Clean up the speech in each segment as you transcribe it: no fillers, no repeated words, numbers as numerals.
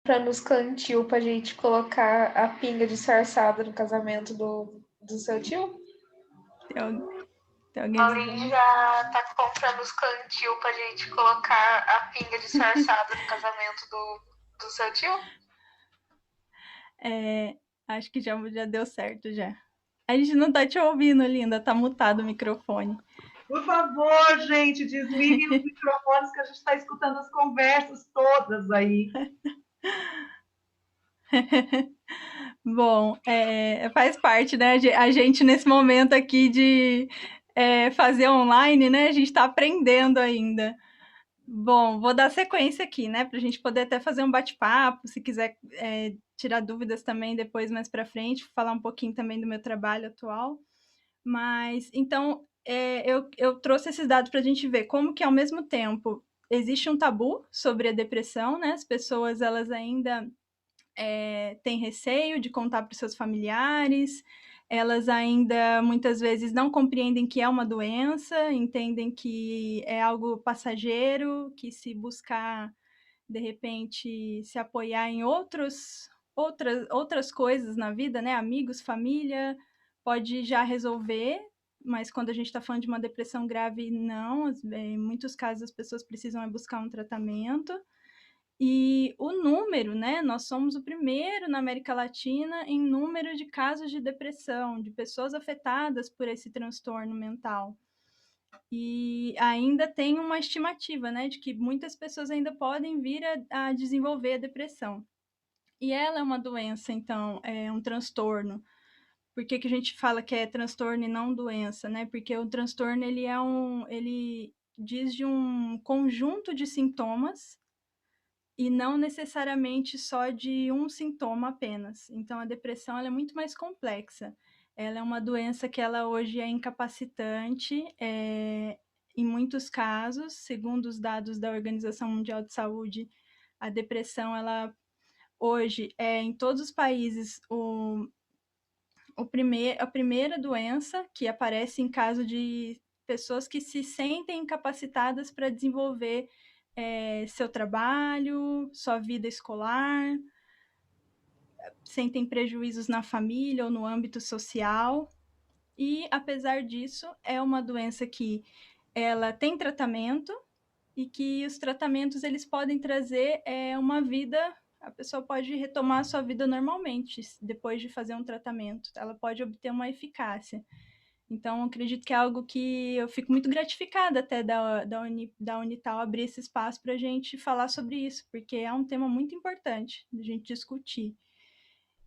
pra nos cantil pra gente colocar a pinga disfarçada no casamento do seu tio? Tem, tem alguém A Aline avisando? já tá comprando os cantil pra gente colocar a pinga disfarçada no casamento do seu tio? É, acho que já deu certo já. A gente não tá te ouvindo, linda, tá mutado o microfone. Por favor, gente, desliguem os microfones que a gente está escutando as conversas todas aí. Bom, faz parte, né? A gente, nesse momento aqui de fazer online, né? A gente está aprendendo ainda. Bom, vou dar sequência aqui, né? Para a gente poder até fazer um bate-papo, se quiser tirar dúvidas também depois, mais para frente, falar um pouquinho também do meu trabalho atual. Mas, então, eu trouxe esses dados para a gente ver como que, ao mesmo tempo, existe um tabu sobre a depressão, né? As pessoas, elas ainda têm receio de contar para os seus familiares, elas ainda, muitas vezes, não compreendem que é uma doença, entendem que é algo passageiro, que se buscar, de repente, se apoiar em outras coisas na vida, né? Amigos, família, pode já resolver, mas quando a gente está falando de uma depressão grave, não. Em muitos casos, as pessoas precisam buscar um tratamento. E o número, né? Nós somos o primeiro na América Latina em número de casos de depressão, de pessoas afetadas por esse transtorno mental. E ainda tem uma estimativa, né, de que muitas pessoas ainda podem vir a desenvolver a depressão. E ela é uma doença, então, é um transtorno. Por que a gente fala que é transtorno e não doença, né? Porque o transtorno, ele diz de um conjunto de sintomas e não necessariamente só de um sintoma apenas. Então, a depressão, ela é muito mais complexa. Ela é uma doença que ela hoje é incapacitante, em muitos casos, segundo os dados da Organização Mundial de Saúde, a depressão, ela hoje é em todos os países a primeira doença que aparece em caso de pessoas que se sentem incapacitadas para desenvolver seu trabalho, sua vida escolar, sentem prejuízos na família ou no âmbito social. E, apesar disso, é uma doença que ela tem tratamento e que os tratamentos eles podem trazer uma vida, a pessoa pode retomar a sua vida normalmente depois de fazer um tratamento, ela pode obter uma eficácia. Então, acredito que é algo que eu fico muito gratificada até da Unital abrir esse espaço para a gente falar sobre isso, porque é um tema muito importante de a gente discutir.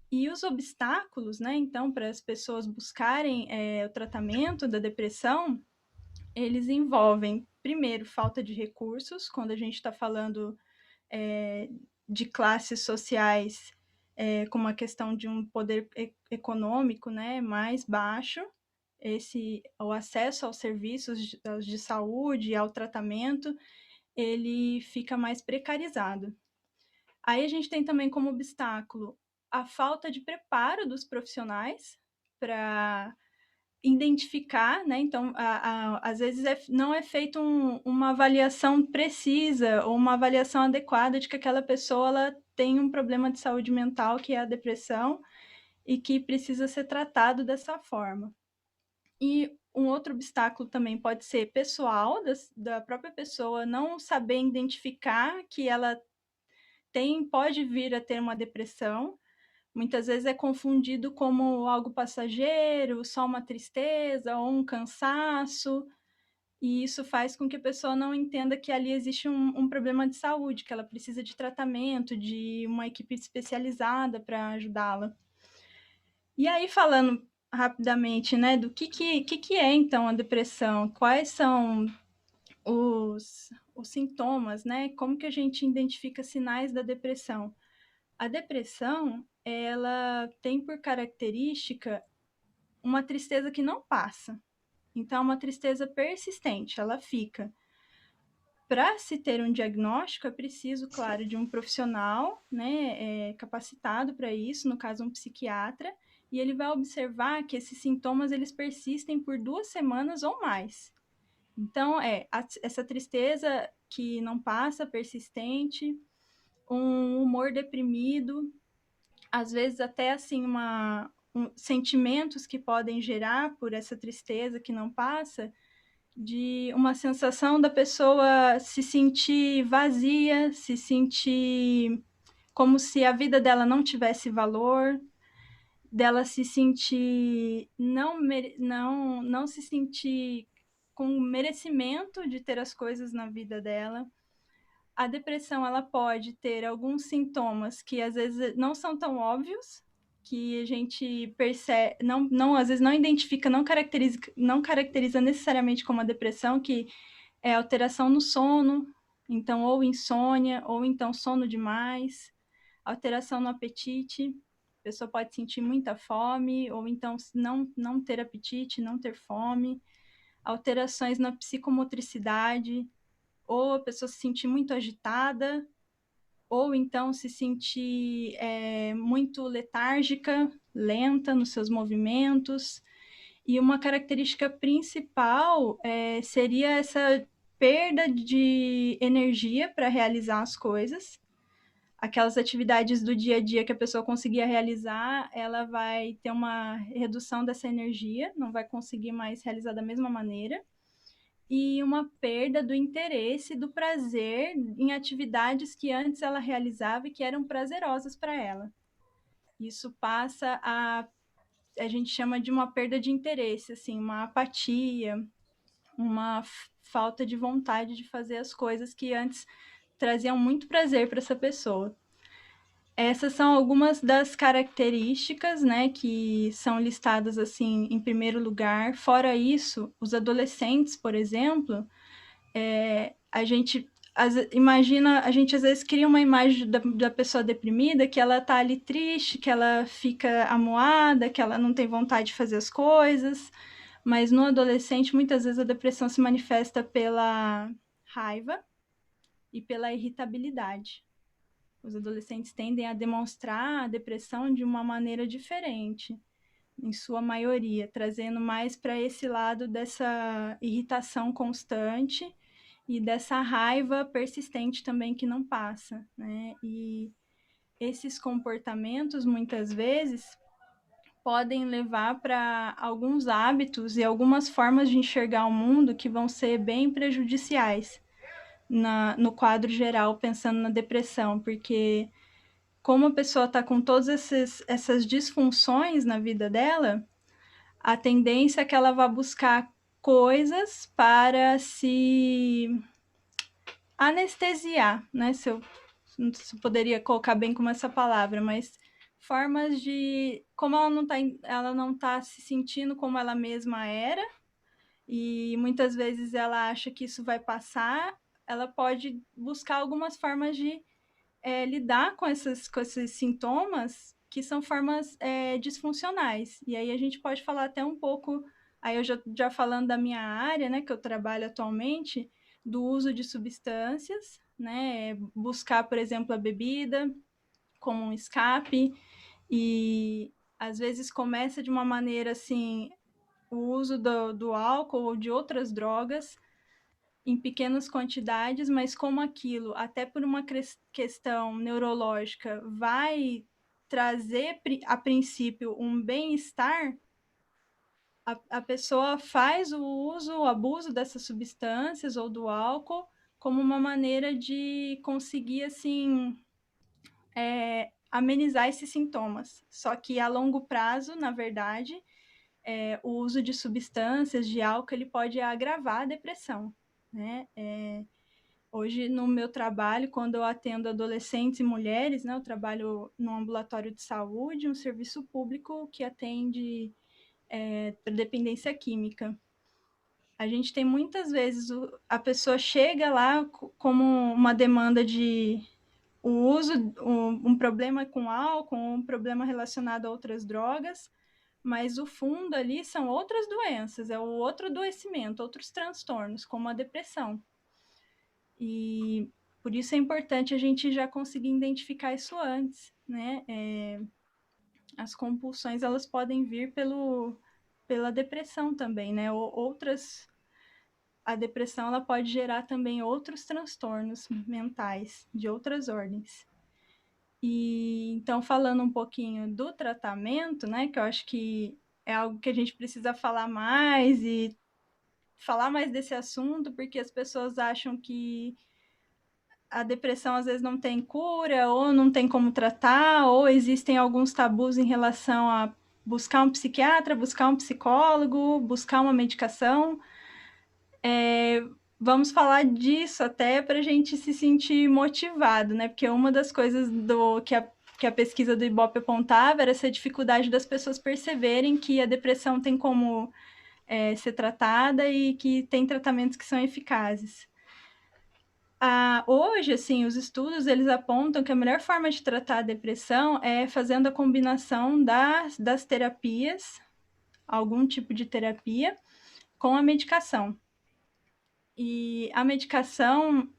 E os obstáculos, né, então, para as pessoas buscarem o tratamento da depressão, eles envolvem, primeiro, falta de recursos, quando a gente está falando de classes sociais com uma questão de um poder econômico, né, mais baixo, o acesso aos serviços de saúde, ao tratamento, ele fica mais precarizado. Aí a gente tem também como obstáculo a falta de preparo dos profissionais para identificar, né? Então, às vezes não é feita uma avaliação precisa ou uma avaliação adequada de que aquela pessoa ela tem um problema de saúde mental, que é a depressão, e que precisa ser tratado dessa forma. E um outro obstáculo também pode ser pessoal, da própria pessoa não saber identificar que ela pode vir a ter uma depressão. Muitas vezes é confundido como algo passageiro, só uma tristeza ou um cansaço, e isso faz com que a pessoa não entenda que ali existe um problema de saúde, que ela precisa de tratamento, de uma equipe especializada para ajudá-la. E aí, falando rapidamente, né, do que é, então, a depressão, quais são os sintomas, né, como que a gente identifica sinais da depressão? A depressão, ela tem por característica uma tristeza que não passa. Então, é uma tristeza persistente, ela fica. Para se ter um diagnóstico, é preciso, claro, de um profissional, né, capacitado para isso, no caso, um psiquiatra, e ele vai observar que esses sintomas eles persistem por 2 semanas ou mais. Então, essa tristeza que não passa, persistente, um humor deprimido, às vezes até assim sentimentos que podem gerar por essa tristeza que não passa, de uma sensação da pessoa se sentir vazia, se sentir como se a vida dela não tivesse valor, dela se sentir não se sentir com merecimento de ter as coisas na vida dela. A depressão, ela pode ter alguns sintomas que às vezes não são tão óbvios, que a gente percebe, às vezes não identifica, não caracteriza necessariamente como a depressão, que é alteração no sono, então ou insônia, ou então sono demais, alteração no apetite, a pessoa pode sentir muita fome, ou então não ter apetite, não ter fome, alterações na psicomotricidade, ou a pessoa se sentir muito agitada, ou então se sentir muito letárgica, lenta nos seus movimentos. E uma característica principal seria essa perda de energia para realizar as coisas. Aquelas atividades do dia a dia que a pessoa conseguia realizar, ela vai ter uma redução dessa energia, não vai conseguir mais realizar da mesma maneira. E uma perda do interesse, do prazer em atividades que antes ela realizava e que eram prazerosas para ela. Isso passa a gente chama de uma perda de interesse, assim, uma apatia, uma falta de vontade de fazer as coisas que antes traziam muito prazer para essa pessoa. Essas são algumas das características, né, que são listadas assim em primeiro lugar. Fora isso, os adolescentes, por exemplo, a gente imagina, a gente às vezes cria uma imagem da pessoa deprimida, que ela tá ali triste, que ela fica amuada, que ela não tem vontade de fazer as coisas, mas no adolescente muitas vezes a depressão se manifesta pela raiva e pela irritabilidade. Os adolescentes tendem a demonstrar a depressão de uma maneira diferente, em sua maioria, trazendo mais para esse lado dessa irritação constante e dessa raiva persistente também que não passa, né? E esses comportamentos, muitas vezes, podem levar para alguns hábitos e algumas formas de enxergar o mundo que vão ser bem prejudiciais no quadro geral, pensando na depressão, porque como a pessoa está com todas essas disfunções na vida dela, a tendência é que ela vá buscar coisas para se anestesiar, né? Não sei se eu poderia colocar bem como essa palavra, mas formas de como ela não tá se sentindo como ela mesma era, e muitas vezes ela acha que isso vai passar, ela pode buscar algumas formas de lidar com esses sintomas que são formas disfuncionais. E aí a gente pode falar até um pouco, aí eu já falando da minha área, né, que eu trabalho atualmente, do uso de substâncias, né, buscar, por exemplo, a bebida como um escape, e às vezes começa de uma maneira assim, o uso do álcool ou de outras drogas, em pequenas quantidades, mas como aquilo, até por uma questão neurológica, vai trazer a princípio um bem-estar, a pessoa faz o uso, o abuso dessas substâncias ou do álcool como uma maneira de conseguir assim amenizar esses sintomas. Só que a longo prazo, na verdade, o uso de substâncias, de álcool, ele pode agravar a depressão, né? Hoje, no meu trabalho, quando eu atendo adolescentes e mulheres, né, eu trabalho no ambulatório de saúde, um serviço público que atende para dependência química. A gente tem muitas vezes, a pessoa chega lá como uma demanda de o uso, um problema com álcool, um problema relacionado a outras drogas, mas o fundo ali são outras doenças, é o outro adoecimento, outros transtornos, como a depressão. E por isso é importante a gente já conseguir identificar isso antes, né? As compulsões, elas podem vir pela depressão também, né? A depressão, ela pode gerar também outros transtornos mentais de outras ordens. E então, falando um pouquinho do tratamento, né, que eu acho que é algo que a gente precisa falar mais e falar mais desse assunto, porque as pessoas acham que a depressão às vezes não tem cura, ou não tem como tratar, ou existem alguns tabus em relação a buscar um psiquiatra, buscar um psicólogo, buscar uma medicação. Vamos falar disso até para a gente se sentir motivado, né? Porque uma das coisas que a pesquisa do Ibope apontava era essa dificuldade das pessoas perceberem que a depressão tem como ser tratada e que tem tratamentos que são eficazes. Hoje, assim, os estudos eles apontam que a melhor forma de tratar a depressão é fazendo a combinação das terapias, algum tipo de terapia, com a medicação. E a medicação,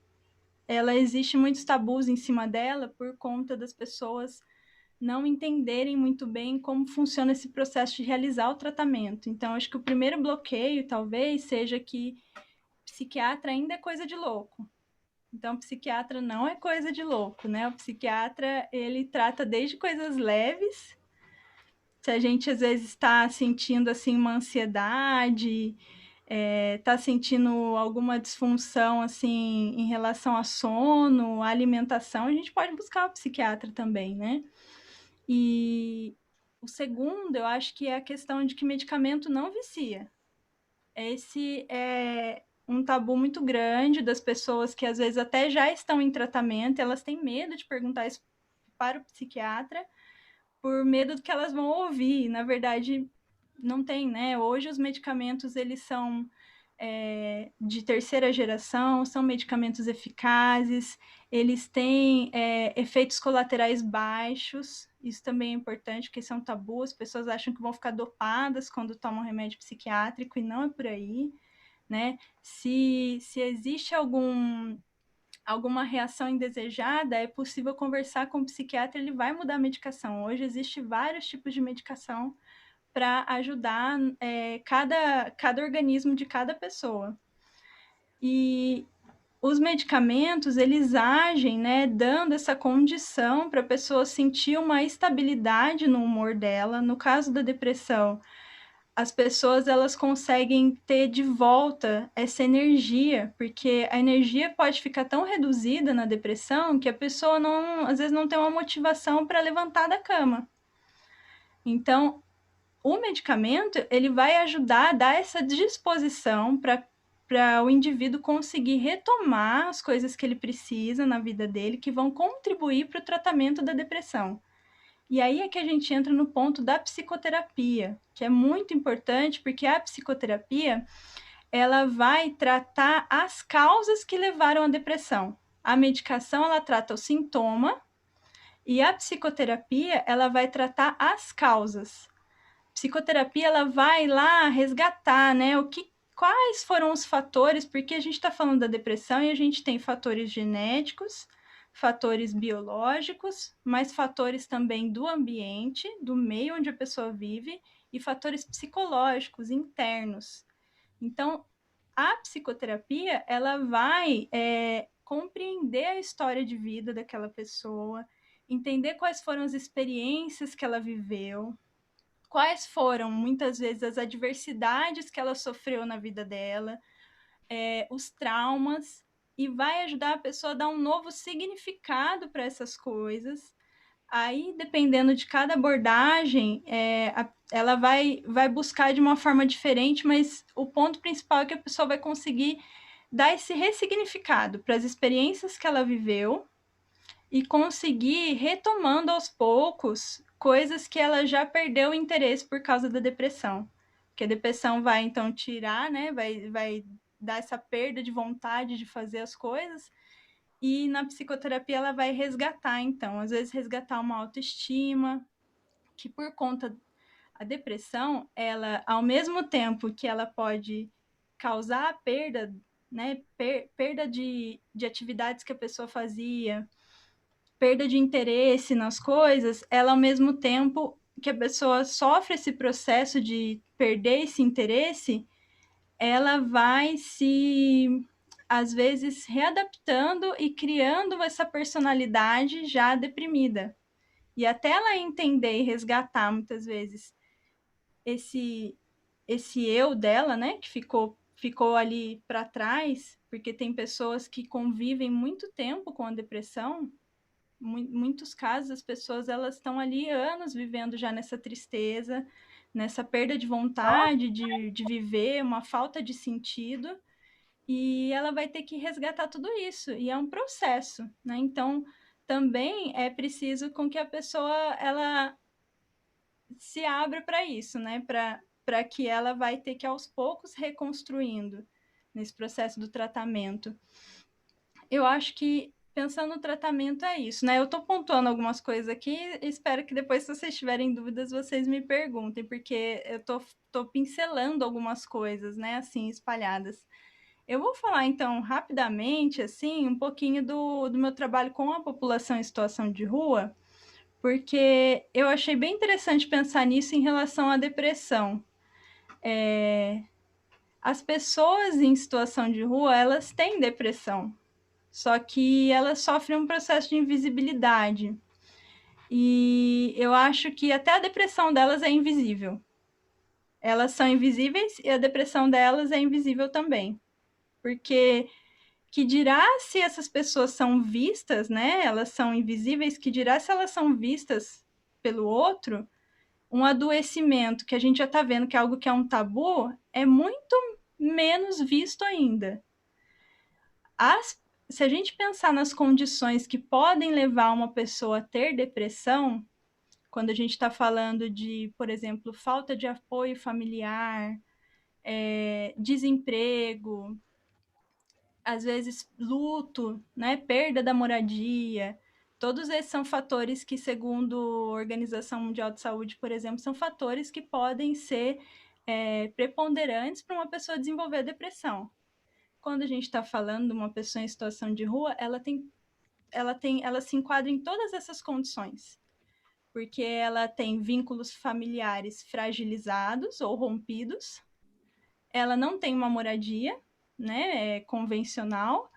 ela existe muitos tabus em cima dela por conta das pessoas não entenderem muito bem como funciona esse processo de realizar o tratamento. Então, acho que o primeiro bloqueio, talvez, seja que psiquiatra ainda é coisa de louco. Então, psiquiatra não é coisa de louco, né? O psiquiatra, ele trata desde coisas leves. Se a gente, às vezes, está sentindo, assim, uma ansiedade, está sentindo alguma disfunção, assim, em relação a sono, a alimentação, a gente pode buscar o psiquiatra também, né? E o segundo, eu acho que é a questão de que medicamento não vicia. Esse é um tabu muito grande das pessoas que às vezes até já estão em tratamento, elas têm medo de perguntar isso para o psiquiatra, por medo do que elas vão ouvir. Na verdade, não tem, né? Hoje os medicamentos, eles são de terceira geração, são medicamentos eficazes, eles têm efeitos colaterais baixos, isso também é importante, porque isso é um tabu, as pessoas acham que vão ficar dopadas quando tomam remédio psiquiátrico, e não é por aí, né? Se existe alguma reação indesejada, é possível conversar com o psiquiatra, ele vai mudar a medicação. Hoje existe vários tipos de medicação para ajudar cada organismo de cada pessoa. E os medicamentos, eles agem, né, dando essa condição para a pessoa sentir uma estabilidade no humor dela. No caso da depressão, as pessoas elas conseguem ter de volta essa energia, porque a energia pode ficar tão reduzida na depressão que a pessoa não, às vezes não tem uma motivação para levantar da cama. Então, o medicamento, ele vai ajudar a dar essa disposição para o indivíduo conseguir retomar as coisas que ele precisa na vida dele, que vão contribuir para o tratamento da depressão. E aí é que a gente entra no ponto da psicoterapia, que é muito importante, porque a psicoterapia, ela vai tratar as causas que levaram à depressão. A medicação, ela trata o sintoma, e a psicoterapia, ela vai tratar as causas. Psicoterapia, ela vai lá resgatar, né, quais foram os fatores, porque a gente está falando da depressão e a gente tem fatores genéticos, fatores biológicos, mas fatores também do ambiente, do meio onde a pessoa vive, e fatores psicológicos internos. Então, a psicoterapia, ela vai compreender a história de vida daquela pessoa, entender quais foram as experiências que ela viveu, quais foram, muitas vezes, as adversidades que ela sofreu na vida dela, os traumas, e vai ajudar a pessoa a dar um novo significado para essas coisas. Aí, dependendo de cada abordagem, ela vai buscar de uma forma diferente, mas o ponto principal é que a pessoa vai conseguir dar esse ressignificado para as experiências que ela viveu e conseguir, retomando aos poucos, coisas que ela já perdeu o interesse por causa da depressão. Porque a depressão vai, então, tirar, né? Vai dar essa perda de vontade de fazer as coisas, e na psicoterapia ela vai resgatar, então, às vezes resgatar uma autoestima, que por conta a depressão, ela, ao mesmo tempo que ela pode causar a perda, né, perda de atividades que a pessoa fazia, perda de interesse nas coisas, ela, ao mesmo tempo que a pessoa sofre esse processo de perder esse interesse, ela vai se às vezes, readaptando e criando essa personalidade já deprimida. E até ela entender e resgatar, muitas vezes, esse eu dela, né, que ficou ali para trás, porque tem pessoas que convivem muito tempo com a depressão. Muitos casos, as pessoas elas estão ali anos vivendo já nessa tristeza, nessa perda de vontade de viver, uma falta de sentido, e ela vai ter que resgatar tudo isso, e é um processo, né? Então, também é preciso com que a pessoa ela se abra para isso, né? Para que ela vai ter que aos poucos reconstruindo nesse processo do tratamento. Eu acho que pensando no tratamento é isso, né? Eu estou pontuando algumas coisas aqui, espero que depois, se vocês tiverem dúvidas, vocês me perguntem, porque eu tô pincelando algumas coisas, né, assim, espalhadas. Eu vou falar, então, rapidamente, assim, um pouquinho do meu trabalho com a população em situação de rua, porque eu achei bem interessante pensar nisso em relação à depressão. As pessoas em situação de rua, elas têm depressão, só que elas sofrem um processo de invisibilidade. E eu acho que até a depressão delas é invisível. Elas são invisíveis e a depressão delas é invisível também. Porque que dirá se essas pessoas são vistas, né? Elas são invisíveis, que dirá se elas são vistas pelo outro, um adoecimento que a gente já está vendo que é algo que é um tabu, é muito menos visto ainda. Se a gente pensar nas condições que podem levar uma pessoa a ter depressão, quando a gente está falando de, por exemplo, falta de apoio familiar, desemprego, às vezes luto, né, perda da moradia, todos esses são fatores que, segundo a Organização Mundial de Saúde, por exemplo, são fatores que podem ser preponderantes para uma pessoa desenvolver depressão. Quando a gente está falando de uma pessoa em situação de rua, ela se enquadra em todas essas condições, porque ela tem vínculos familiares fragilizados ou rompidos, ela não tem uma moradia, né, convencional,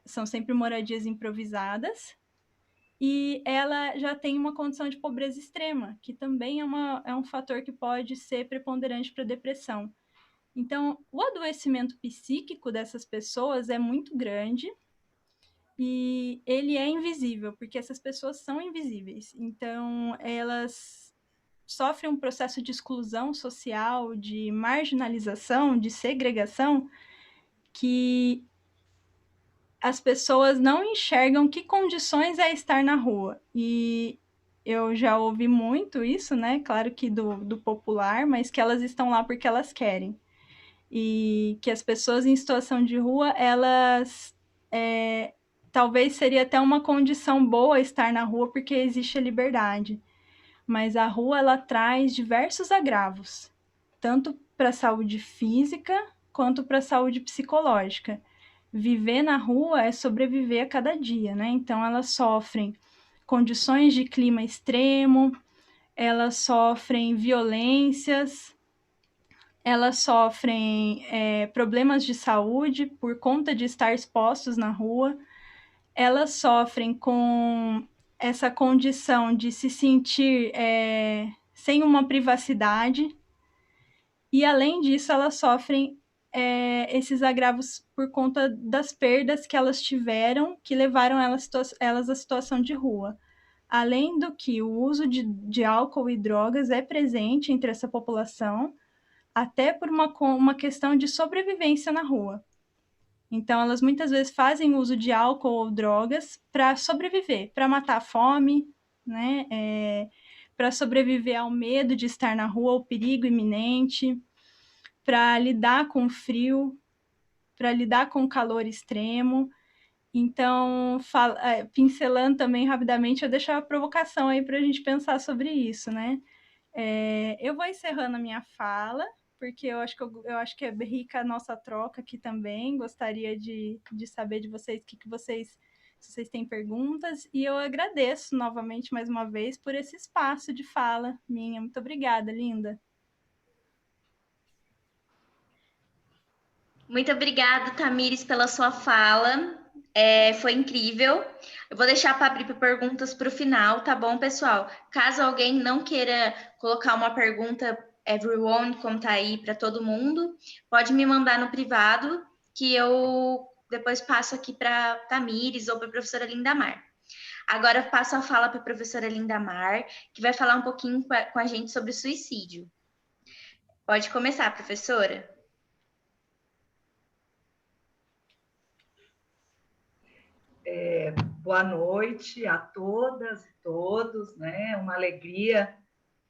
são sempre moradias improvisadas, e ela já tem uma condição de pobreza extrema, que também é um fator que pode ser preponderante para a depressão. Então, o adoecimento psíquico dessas pessoas é muito grande e ele é invisível, porque essas pessoas são invisíveis. Então, elas sofrem um processo de exclusão social, de marginalização, de segregação, que as pessoas não enxergam que condições é estar na rua. E eu já ouvi muito isso, né? Claro que do popular, mas que elas estão lá porque elas querem. E que as pessoas em situação de rua, elas talvez seria até uma condição boa estar na rua porque existe a liberdade. Mas a rua, ela traz diversos agravos, tanto para a saúde física quanto para a saúde psicológica. Viver na rua é sobreviver a cada dia, né? Então elas sofrem condições de clima extremo, elas sofrem violências, elas sofrem problemas de saúde por conta de estar expostos na rua, elas sofrem com essa condição de se sentir sem uma privacidade, e além disso elas sofrem esses agravos por conta das perdas que elas tiveram, que levaram elas à situação de rua. Além do que o uso de álcool e drogas é presente entre essa população, até por uma questão de sobrevivência na rua. Então, elas muitas vezes fazem uso de álcool ou drogas para sobreviver, para matar a fome, né? Para sobreviver ao medo de estar na rua, ao perigo iminente, para lidar com o frio, para lidar com o calor extremo. Então, pincelando também rapidamente, eu deixo a provocação aí para a gente pensar sobre isso, né? Eu vou encerrando a minha fala, porque eu acho que é rica a nossa troca aqui também. Gostaria de saber de vocês se vocês têm perguntas, e eu agradeço novamente mais uma vez por esse espaço de fala minha. Muito obrigada, linda. Muito obrigada, Tamires, pela sua fala. Foi incrível. Eu vou deixar para abrir para perguntas para o final, tá bom, pessoal? Caso alguém não queira colocar uma pergunta, everyone, como tá aí para todo mundo, pode me mandar no privado, que eu depois passo aqui para Tamires ou para a professora Lindamar. Agora eu passo a fala para a professora Lindamar, que vai falar um pouquinho com a gente sobre suicídio. Pode começar, professora. Boa noite a todas e todos, né? Uma alegria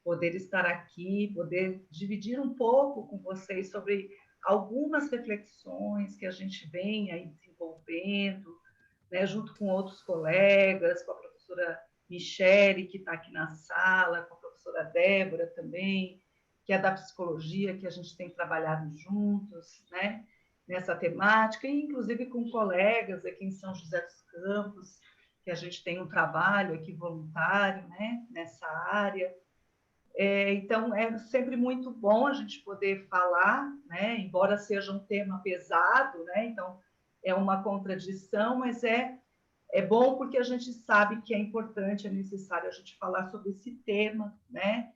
poder estar aqui, poder dividir um pouco com vocês sobre algumas reflexões que a gente vem aí desenvolvendo, né? Junto com outros colegas, com a professora Michele, que está aqui na sala, com a professora Débora também, que é da psicologia, que a gente tem trabalhado juntos, né? Nessa temática, e inclusive com colegas aqui em São José dos Campos, que a gente tem um trabalho aqui voluntário, né, nessa área. Então, é sempre muito bom a gente poder falar, né, embora seja um tema pesado, né, então é uma contradição, mas é bom porque a gente sabe que é importante, é necessário a gente falar sobre esse tema, né,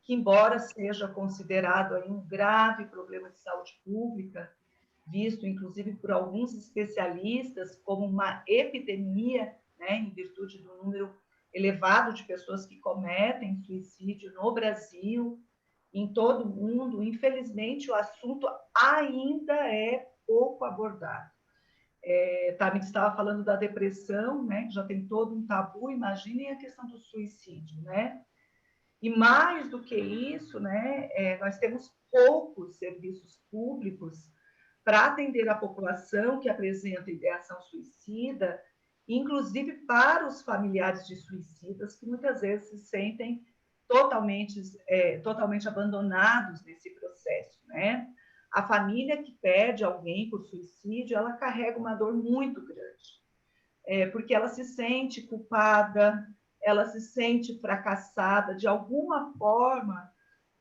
que embora seja considerado aí um grave problema de saúde pública, visto inclusive por alguns especialistas como uma epidemia, né, em virtude do número elevado de pessoas que cometem suicídio no Brasil, em todo o mundo. Infelizmente, o assunto ainda é pouco abordado. Também estava falando da depressão, né, que já tem todo um tabu, imaginem a questão do suicídio, né? E mais do que isso, né, nós temos poucos serviços públicos para atender a população que apresenta ideação suicida, inclusive para os familiares de suicidas, que muitas vezes se sentem totalmente abandonados nesse processo, né? A família que perde alguém por suicídio, ela carrega uma dor muito grande, porque ela se sente culpada, ela se sente fracassada de alguma forma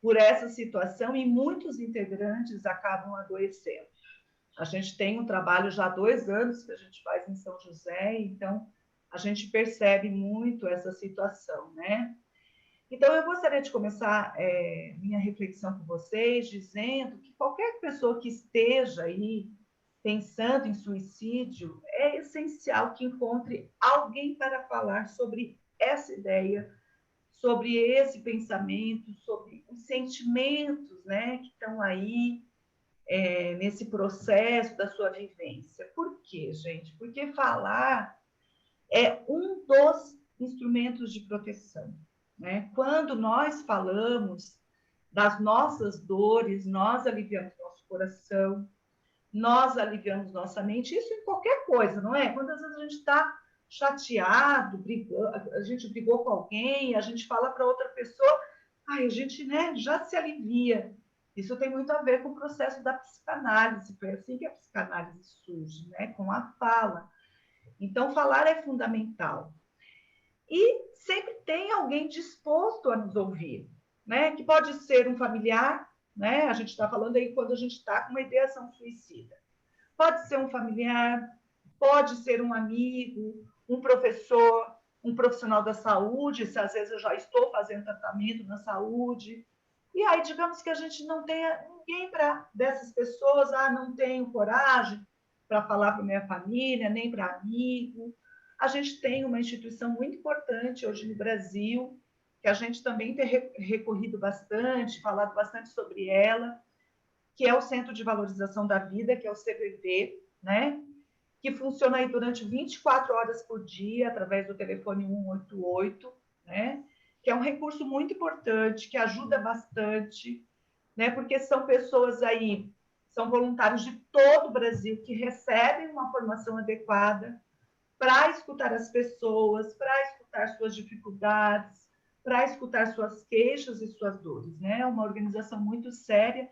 por essa situação, e muitos integrantes acabam adoecendo. A gente tem um trabalho já há 2 anos que a gente faz em São José, então a gente percebe muito essa situação, né? Então, eu gostaria de começar minha reflexão com vocês, dizendo que qualquer pessoa que esteja aí pensando em suicídio, é essencial que encontre alguém para falar sobre essa ideia, sobre esse pensamento, sobre os sentimentos, né, que estão aí nesse processo da sua vivência. Por quê, gente? Porque falar é um dos instrumentos de proteção, né? Quando nós falamos das nossas dores, nós aliviamos nosso coração, nós aliviamos nossa mente, isso em qualquer coisa, não é? Quantas vezes a gente está chateado, a gente brigou com alguém, a gente fala para outra pessoa, a gente, né, já se alivia. Isso tem muito a ver com o processo da psicanálise, foi assim que a psicanálise surge, né, com a fala. Então, falar é fundamental. E sempre tem alguém disposto a nos ouvir, né, que pode ser um familiar, né, a gente está falando aí quando a gente está com uma ideação suicida. Pode ser um familiar, pode ser um amigo, um professor, um profissional da saúde, se às vezes eu já estou fazendo tratamento na saúde. E aí, digamos que a gente não tenha ninguém dessas pessoas, não tenho coragem para falar para minha família, nem para amigo. A gente tem uma instituição muito importante hoje no Brasil, que a gente também tem recorrido bastante, falado bastante sobre ela, que é o Centro de Valorização da Vida, que é o CVV, né? Que funciona aí durante 24 horas por dia, através do telefone 188, né? Que é um recurso muito importante, que ajuda bastante, né? Porque são pessoas aí, são voluntários de todo o Brasil que recebem uma formação adequada para escutar as pessoas, para escutar suas dificuldades, para escutar suas queixas e suas dores, né? É uma organização muito séria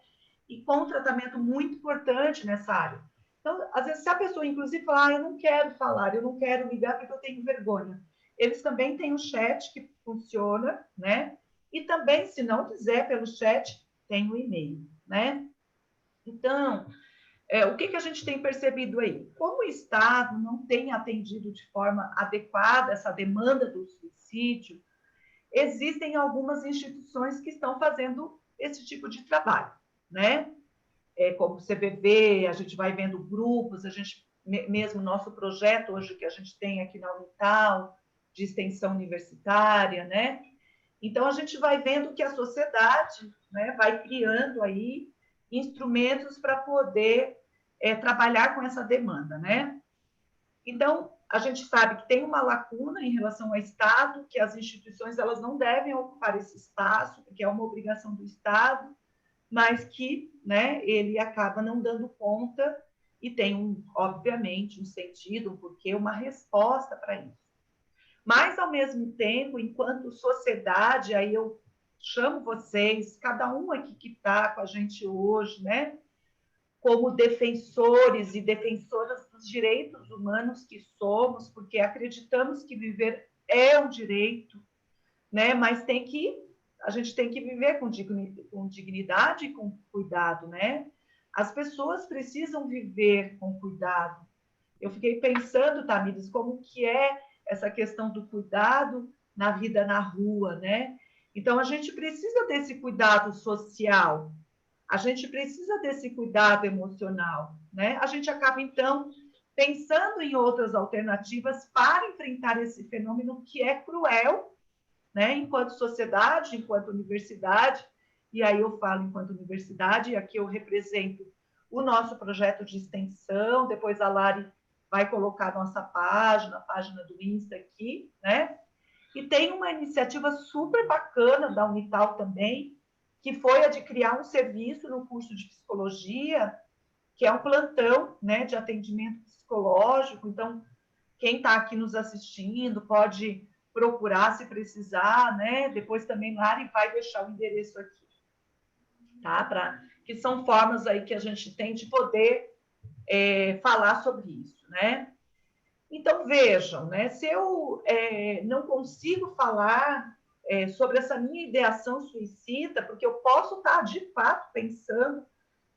e com um tratamento muito importante nessa área. Então, às vezes, se a pessoa, inclusive, falar, eu não quero falar, eu não quero ligar porque eu tenho vergonha, eles também têm um chat que funciona, né? E também, se não quiser pelo chat, tem o e-mail, né? Então, o que a gente tem percebido aí? Como o Estado não tem atendido de forma adequada essa demanda do suicídio, existem algumas instituições que estão fazendo esse tipo de trabalho, né? Como o CVV, a gente vai vendo grupos, a gente mesmo nosso projeto hoje que a gente tem aqui na Unital, de extensão universitária, né? Então, a gente vai vendo que a sociedade, né, vai criando aí instrumentos para poder trabalhar com essa demanda, né? Então, a gente sabe que tem uma lacuna em relação ao Estado, que as instituições elas não devem ocupar esse espaço, porque é uma obrigação do Estado, mas que, né, ele acaba não dando conta e tem, obviamente, um sentido, um porquê, uma resposta para isso. Mas, ao mesmo tempo, enquanto sociedade, aí eu chamo vocês, cada um aqui que está com a gente hoje, né, como defensores e defensoras dos direitos humanos que somos, porque acreditamos que viver é um direito, né, mas a gente tem que viver com dignidade e com cuidado, né? As pessoas precisam viver com cuidado. Eu fiquei pensando, Tamires, como que é essa questão do cuidado na vida na rua, né? Então, a gente precisa desse cuidado social, a gente precisa desse cuidado emocional, né? A gente acaba, então, pensando em outras alternativas para enfrentar esse fenômeno que é cruel, né? Enquanto sociedade, enquanto universidade, e aí eu falo enquanto universidade, e aqui eu represento o nosso projeto de extensão, depois a Lari vai colocar a nossa página, a página do Insta aqui, né? E tem uma iniciativa super bacana da Unital também, que foi a de criar um serviço no curso de psicologia, que é um plantão, né, de atendimento psicológico. Então, quem está aqui nos assistindo pode procurar se precisar, né? Depois também Lari vai deixar o endereço aqui, tá? Que são formas aí que a gente tem de poder falar sobre isso, né? Então, vejam, né? Se eu não consigo falar sobre essa minha ideação suicida, porque eu posso estar, de fato, pensando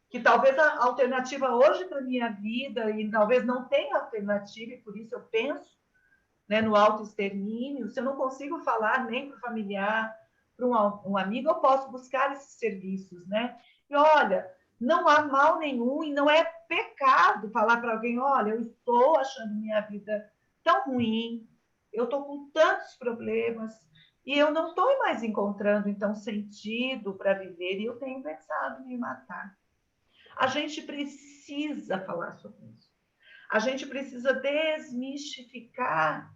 que talvez a alternativa hoje para a minha vida, e talvez não tenha alternativa, e por isso eu penso, né, no autoextermínio, se eu não consigo falar nem para o familiar, para um amigo, eu posso buscar esses serviços, né? E olha, não há mal nenhum e não é pecado falar para alguém, olha, eu estou achando minha vida tão ruim, eu estou com tantos problemas e eu não estou mais encontrando, então, sentido para viver e eu tenho pensado em me matar. A gente precisa falar sobre isso. A gente precisa desmistificar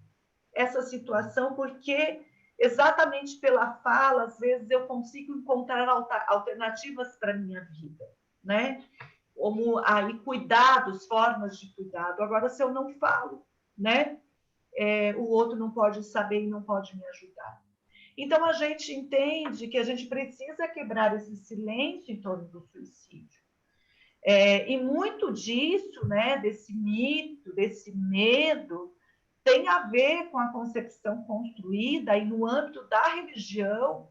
essa situação, porque exatamente pela fala, às vezes eu consigo encontrar alternativas para a minha vida, né? Como aí cuidados, formas de cuidado. Agora, se eu não falo, né? O outro não pode saber e não pode me ajudar. Então, a gente entende que a gente precisa quebrar esse silêncio em torno do suicídio. E muito disso, né, desse mito, desse medo, tem a ver com a concepção construída aí no âmbito da religião,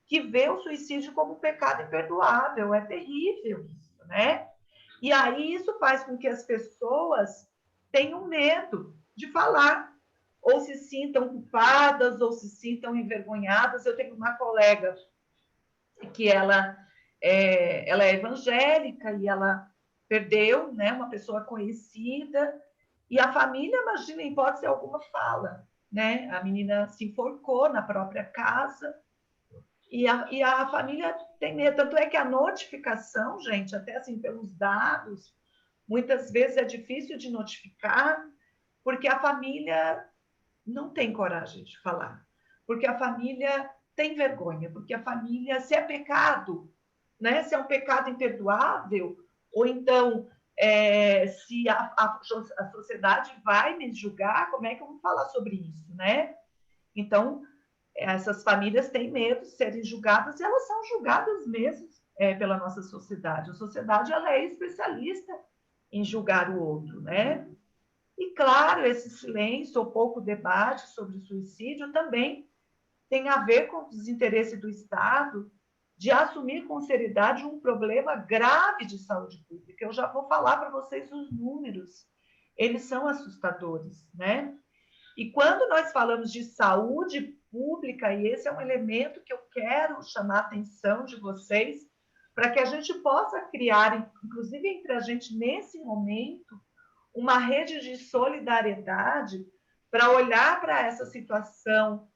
que vê o suicídio como um pecado imperdoável. É terrível isso, né? E aí isso faz com que as pessoas tenham medo de falar, ou se sintam culpadas, ou se sintam envergonhadas. Eu tenho uma colega que ela é evangélica e ela perdeu, né, uma pessoa conhecida, e a família, imagina, em hipótese alguma, fala, né? A menina se enforcou na própria casa e a família tem medo. Tanto é que a notificação, gente, até assim, pelos dados, muitas vezes é difícil de notificar, porque a família não tem coragem de falar, porque a família tem vergonha, porque a família, se é pecado, né? Se é um pecado imperdoável, ou então se a sociedade vai me julgar, como é que eu vou falar sobre isso, né? Então, essas famílias têm medo de serem julgadas e elas são julgadas mesmo pela nossa sociedade. A sociedade ela é especialista em julgar o outro, né? E, claro, esse silêncio ou pouco debate sobre suicídio também tem a ver com o desinteresse do Estado de assumir com seriedade um problema grave de saúde pública. Eu já vou falar para vocês os números, eles são assustadores, né? E quando nós falamos de saúde pública, e esse é um elemento que eu quero chamar a atenção de vocês, para que a gente possa criar, inclusive entre a gente nesse momento, uma rede de solidariedade para olhar para essa situação,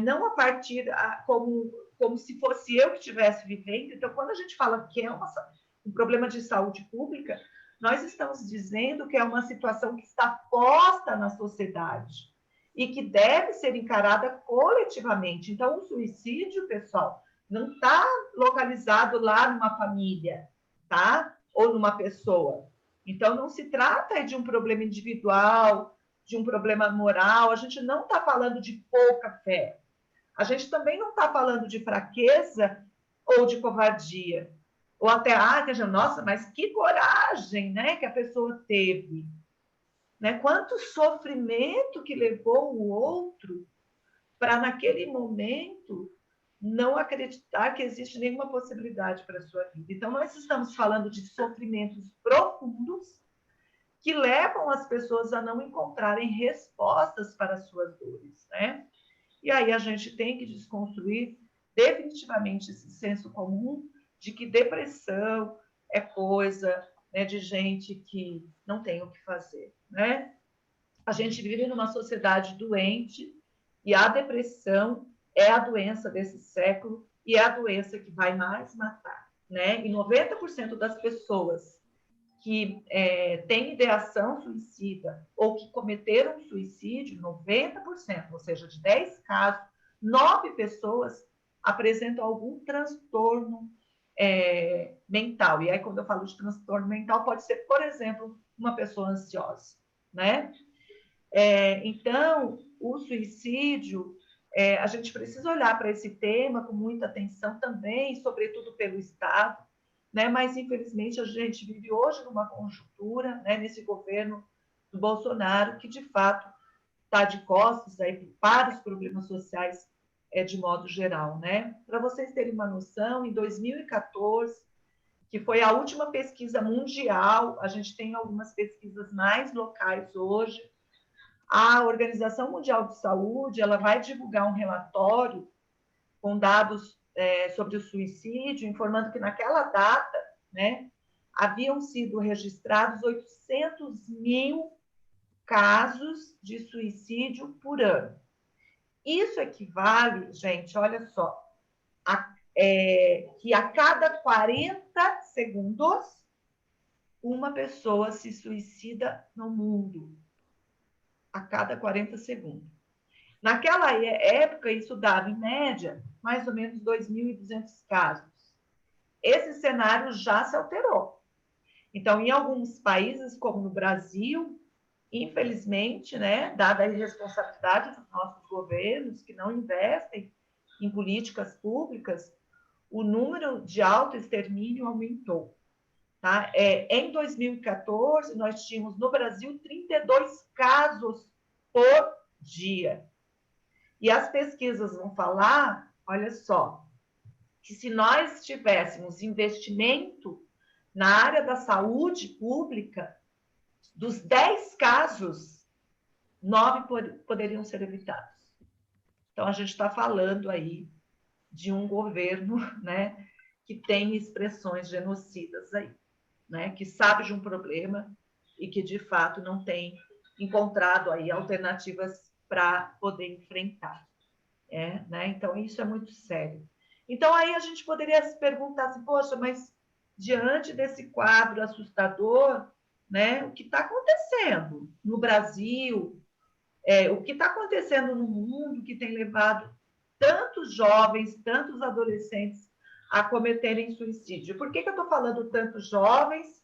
não a partir como se fosse eu que estivesse vivendo. Então, quando a gente fala que é um problema de saúde pública, nós estamos dizendo que é uma situação que está posta na sociedade e que deve ser encarada coletivamente. Então, o suicídio, pessoal, não está localizado lá numa família, tá? Ou numa pessoa. Então, não se trata de um problema individual, de um problema moral. A gente não está falando de pouca fé. A gente também não está falando de fraqueza ou de covardia. Ou até, nossa, mas que coragem, né, que a pessoa teve. Né? Quanto sofrimento que levou o outro para, naquele momento, não acreditar que existe nenhuma possibilidade para a sua vida. Então, nós estamos falando de sofrimentos profundos que levam as pessoas a não encontrarem respostas para as suas dores, né? E aí a gente tem que desconstruir definitivamente esse senso comum de que depressão é coisa, né, de gente que não tem o que fazer, né? A gente vive numa sociedade doente e a depressão é a doença desse século e é a doença que vai mais matar, né? E 90% das pessoas que têm ideação suicida ou que cometeram suicídio, 90%, ou seja, de 10 casos, 9 pessoas apresentam algum transtorno mental. E aí, quando eu falo de transtorno mental, pode ser, por exemplo, uma pessoa ansiosa, né? Então, o suicídio, a gente precisa olhar para esse tema com muita atenção também, sobretudo pelo Estado, né? Mas, infelizmente, a gente vive hoje numa conjuntura, né, nesse governo do Bolsonaro, que, de fato, está de costas aí para os problemas sociais de modo geral, né? Para vocês terem uma noção, em 2014, que foi a última pesquisa mundial, a gente tem algumas pesquisas mais locais hoje, a Organização Mundial de Saúde ela vai divulgar um relatório com dados sobre o suicídio, informando que naquela data, né, haviam sido registrados 800 mil casos de suicídio por ano. Isso equivale, gente, olha só, que a cada 40 segundos uma pessoa se suicida no mundo. A cada 40 segundos. Naquela época, isso dava, em média, mais ou menos 2.200 casos. Esse cenário já se alterou. Então, em alguns países, como no Brasil, infelizmente, né, dada a irresponsabilidade dos nossos governos, que não investem em políticas públicas, o número de autoextermínio aumentou. Tá? Em 2014, nós tínhamos no Brasil 32 casos por dia. E as pesquisas vão falar, olha só, que se nós tivéssemos investimento na área da saúde pública, dos 10 casos, 9 poderiam ser evitados. Então, a gente está falando aí de um governo, né, que tem expressões genocidas aí, né, que sabe de um problema e que, de fato, não tem encontrado aí alternativas para poder enfrentar. Né? Então, isso é muito sério. Então, aí a gente poderia se perguntar assim, poxa, mas diante desse quadro assustador, né, o que está acontecendo no Brasil, o que está acontecendo no mundo que tem levado tantos jovens, tantos adolescentes a cometerem suicídio? Por que eu estou falando tanto jovens,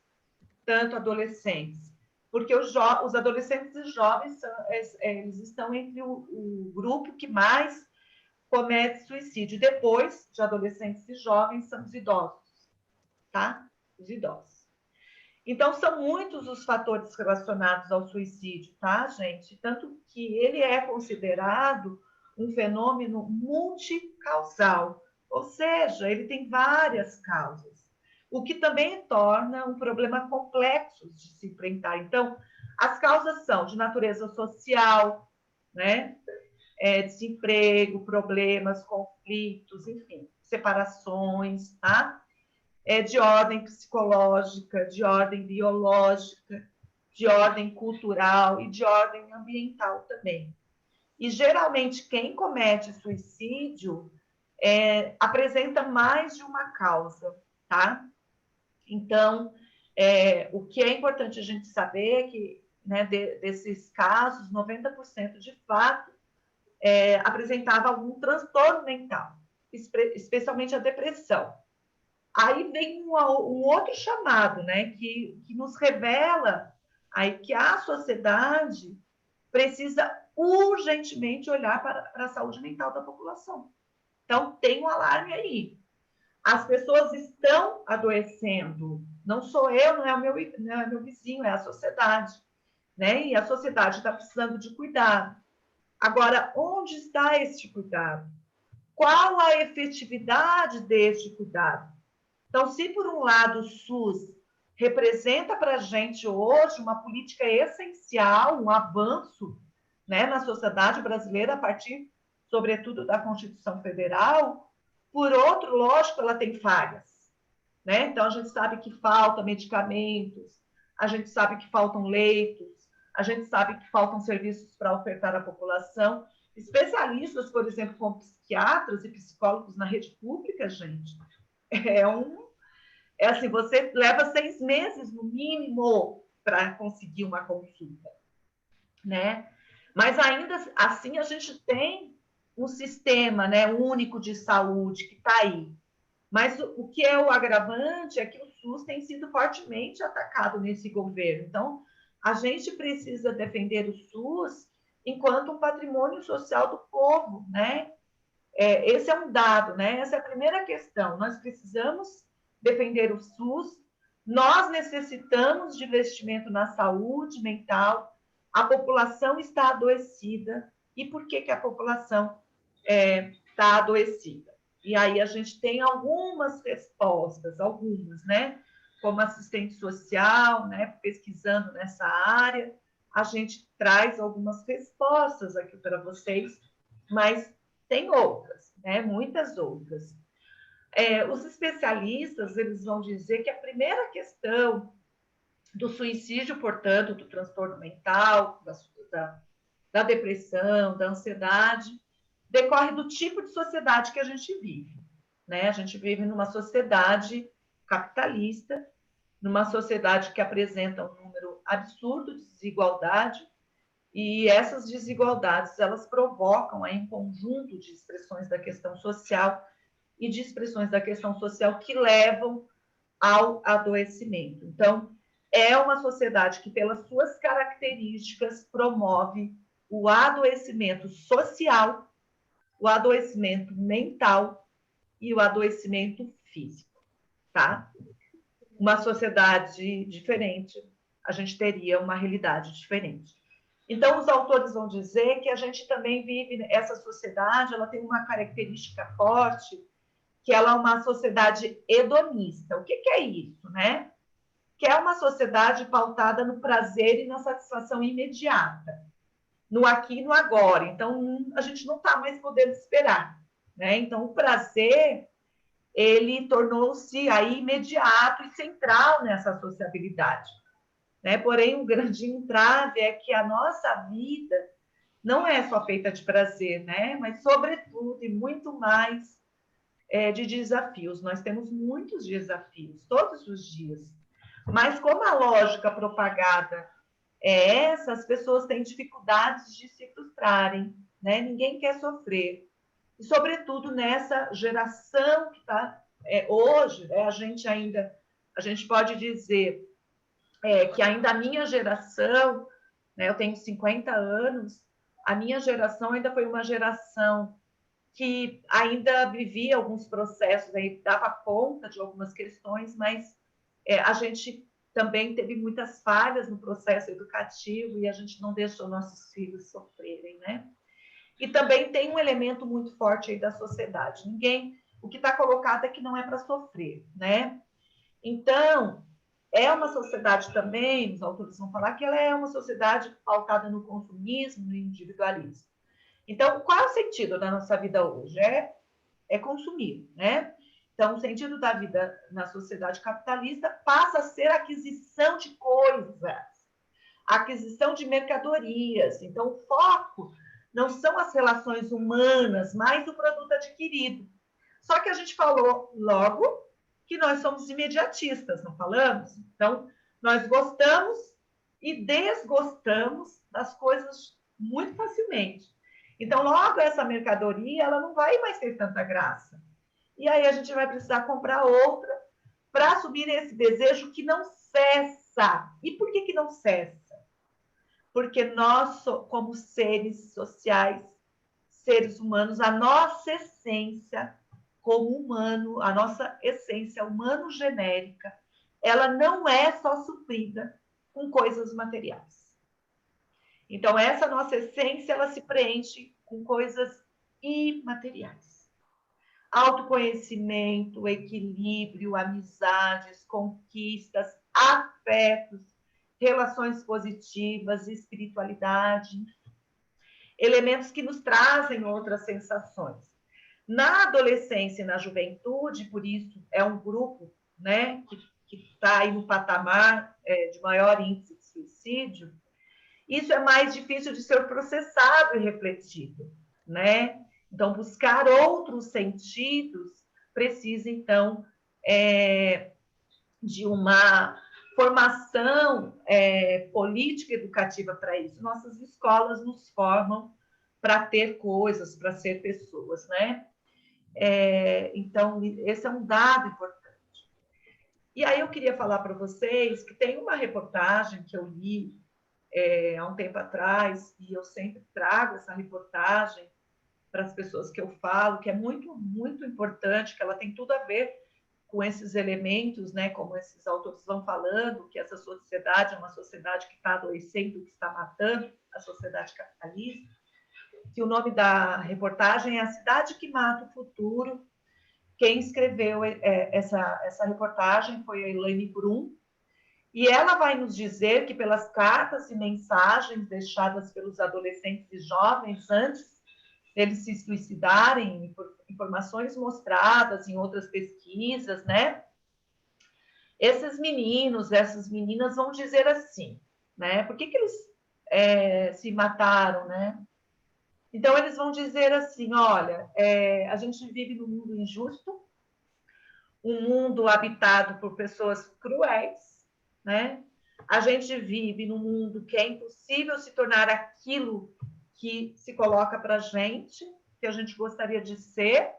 tanto adolescentes? Porque os adolescentes e jovens eles estão entre o grupo que mais comete suicídio. Depois de adolescentes e jovens, são os idosos, tá? Os idosos. Então, são muitos os fatores relacionados ao suicídio, tá, gente? Tanto que ele é considerado um fenômeno multicausal. Ou seja, ele tem várias causas, o que também torna um problema complexo de se enfrentar. Então, as causas são de natureza social, né? Desemprego, problemas, conflitos, enfim, separações, tá? De ordem psicológica, de ordem biológica, de ordem cultural e de ordem ambiental também. E, geralmente, quem comete suicídio apresenta mais de uma causa, tá? Então, o que é importante a gente saber é que, né, desses casos, 90% de fato apresentava algum transtorno mental, especialmente a depressão. Aí vem um outro chamado, né, que nos revela aí que a sociedade precisa urgentemente olhar para a saúde mental da população. Então, tem um alarme aí. As pessoas estão adoecendo. Não sou eu, não é o meu vizinho, é a sociedade. Né? E a sociedade está precisando de cuidado. Agora, onde está este cuidado? Qual a efetividade deste cuidado? Então, se por um lado o SUS representa para a gente hoje uma política essencial, um avanço, né, na sociedade brasileira, a partir, sobretudo, da Constituição Federal, por outro, lógico, ela tem falhas. Né? Então, a gente sabe que faltam medicamentos, a gente sabe que faltam leitos, a gente sabe que faltam serviços para ofertar à população. Especialistas, por exemplo, como psiquiatras e psicólogos na rede pública, gente, assim, você leva 6 meses, no mínimo, para conseguir uma consulta, né? Mas ainda assim a gente tem um sistema, né, único de saúde que está aí. Mas o que é o agravante é que o SUS tem sido fortemente atacado nesse governo. Então, a gente precisa defender o SUS enquanto um patrimônio social do povo, né? Esse é um dado, né? Essa é a primeira questão. Nós precisamos defender o SUS, nós necessitamos de investimento na saúde mental, a população está adoecida. E por que a população está adoecida? E aí a gente tem algumas respostas, né? Como assistente social, né? Pesquisando nessa área, a gente traz algumas respostas aqui para vocês, mas tem outras, né? Muitas outras. Os especialistas, eles vão dizer que a primeira questão do suicídio, portanto, do transtorno mental, da depressão, da ansiedade, decorre do tipo de sociedade que a gente vive. Né? A gente vive numa sociedade capitalista, numa sociedade que apresenta um número absurdo de desigualdade, e essas desigualdades elas provocam aí um conjunto de expressões da questão social e de expressões da questão social que levam ao adoecimento. Então, é uma sociedade que, pelas suas características, promove o adoecimento social, o adoecimento mental e o adoecimento físico, tá? Uma sociedade diferente, a gente teria uma realidade diferente. Então, os autores vão dizer que a gente também vive, essa sociedade, ela tem uma característica forte, que ela é uma sociedade hedonista. O que é isso, né? Que é uma sociedade pautada no prazer e na satisfação imediata, no aqui e no agora. Então, a gente não está mais podendo esperar, né? Então, o prazer, ele tornou-se aí imediato e central nessa sociabilidade, né? Porém, um grande entrave é que a nossa vida não é só feita de prazer, né? Mas, sobretudo, e muito mais de desafios. Nós temos muitos desafios, todos os dias. Mas, como a lógica propagada é essa, as pessoas têm dificuldades de se frustrarem, né? Ninguém quer sofrer. E, sobretudo, nessa geração que está hoje, né? A gente pode dizer que ainda a minha geração, né? Eu tenho 50 anos, a minha geração ainda foi uma geração que ainda vivia alguns processos, aí dava conta de algumas questões, mas a gente também teve muitas falhas no processo educativo e a gente não deixou nossos filhos sofrerem, né? E também tem um elemento muito forte aí da sociedade. Ninguém o que está colocado é que não é para sofrer, né? Então, é uma sociedade também, os autores vão falar que ela é uma sociedade pautada no consumismo, no individualismo. Então, qual é o sentido da nossa vida hoje? É consumir, né? Então, o sentido da vida na sociedade capitalista passa a ser a aquisição de coisas, a aquisição de mercadorias. Então, o foco não são as relações humanas, mas o produto adquirido. Só que a gente falou logo que nós somos imediatistas, não falamos? Então, nós gostamos e desgostamos das coisas muito facilmente. Então, logo essa mercadoria, ela não vai mais ter tanta graça. E aí a gente vai precisar comprar outra para assumir esse desejo que não cessa. E por que não cessa? Porque nós, como seres sociais, seres humanos, a nossa essência como humano, a nossa essência humano-genérica, ela não é só suprida com coisas materiais. Então, essa nossa essência, ela se preenche com coisas imateriais. Autoconhecimento, equilíbrio, amizades, conquistas, afetos, relações positivas, espiritualidade, elementos que nos trazem outras sensações. Na adolescência e na juventude, por isso, é um grupo, né, que está aí no patamar de maior índice de suicídio. Isso é mais difícil de ser processado e refletido, né? Então, buscar outros sentidos precisa, então, de uma formação política educativa para isso. Nossas escolas nos formam para ter coisas, para ser pessoas, né? Então, esse é um dado importante. E aí eu queria falar para vocês que tem uma reportagem que eu li há um tempo atrás, e eu sempre trago essa reportagem para as pessoas que eu falo, que é muito, muito importante, que ela tem tudo a ver com esses elementos, né, como esses autores vão falando, que essa sociedade é uma sociedade que está adoecendo, que está matando a sociedade capitalista, que o nome da reportagem é A Cidade que Mata o Futuro. Quem escreveu essa reportagem foi a Elaine Brum, e ela vai nos dizer que pelas cartas e mensagens deixadas pelos adolescentes e jovens antes deles se suicidarem, por informações mostradas em outras pesquisas, né? Esses meninos, essas meninas vão dizer assim, né? Por que eles se mataram, né? Então, eles vão dizer assim, olha, a gente vive num mundo injusto, um mundo habitado por pessoas cruéis, né? A gente vive num mundo que é impossível se tornar aquilo que se coloca para a gente, que a gente gostaria de ser.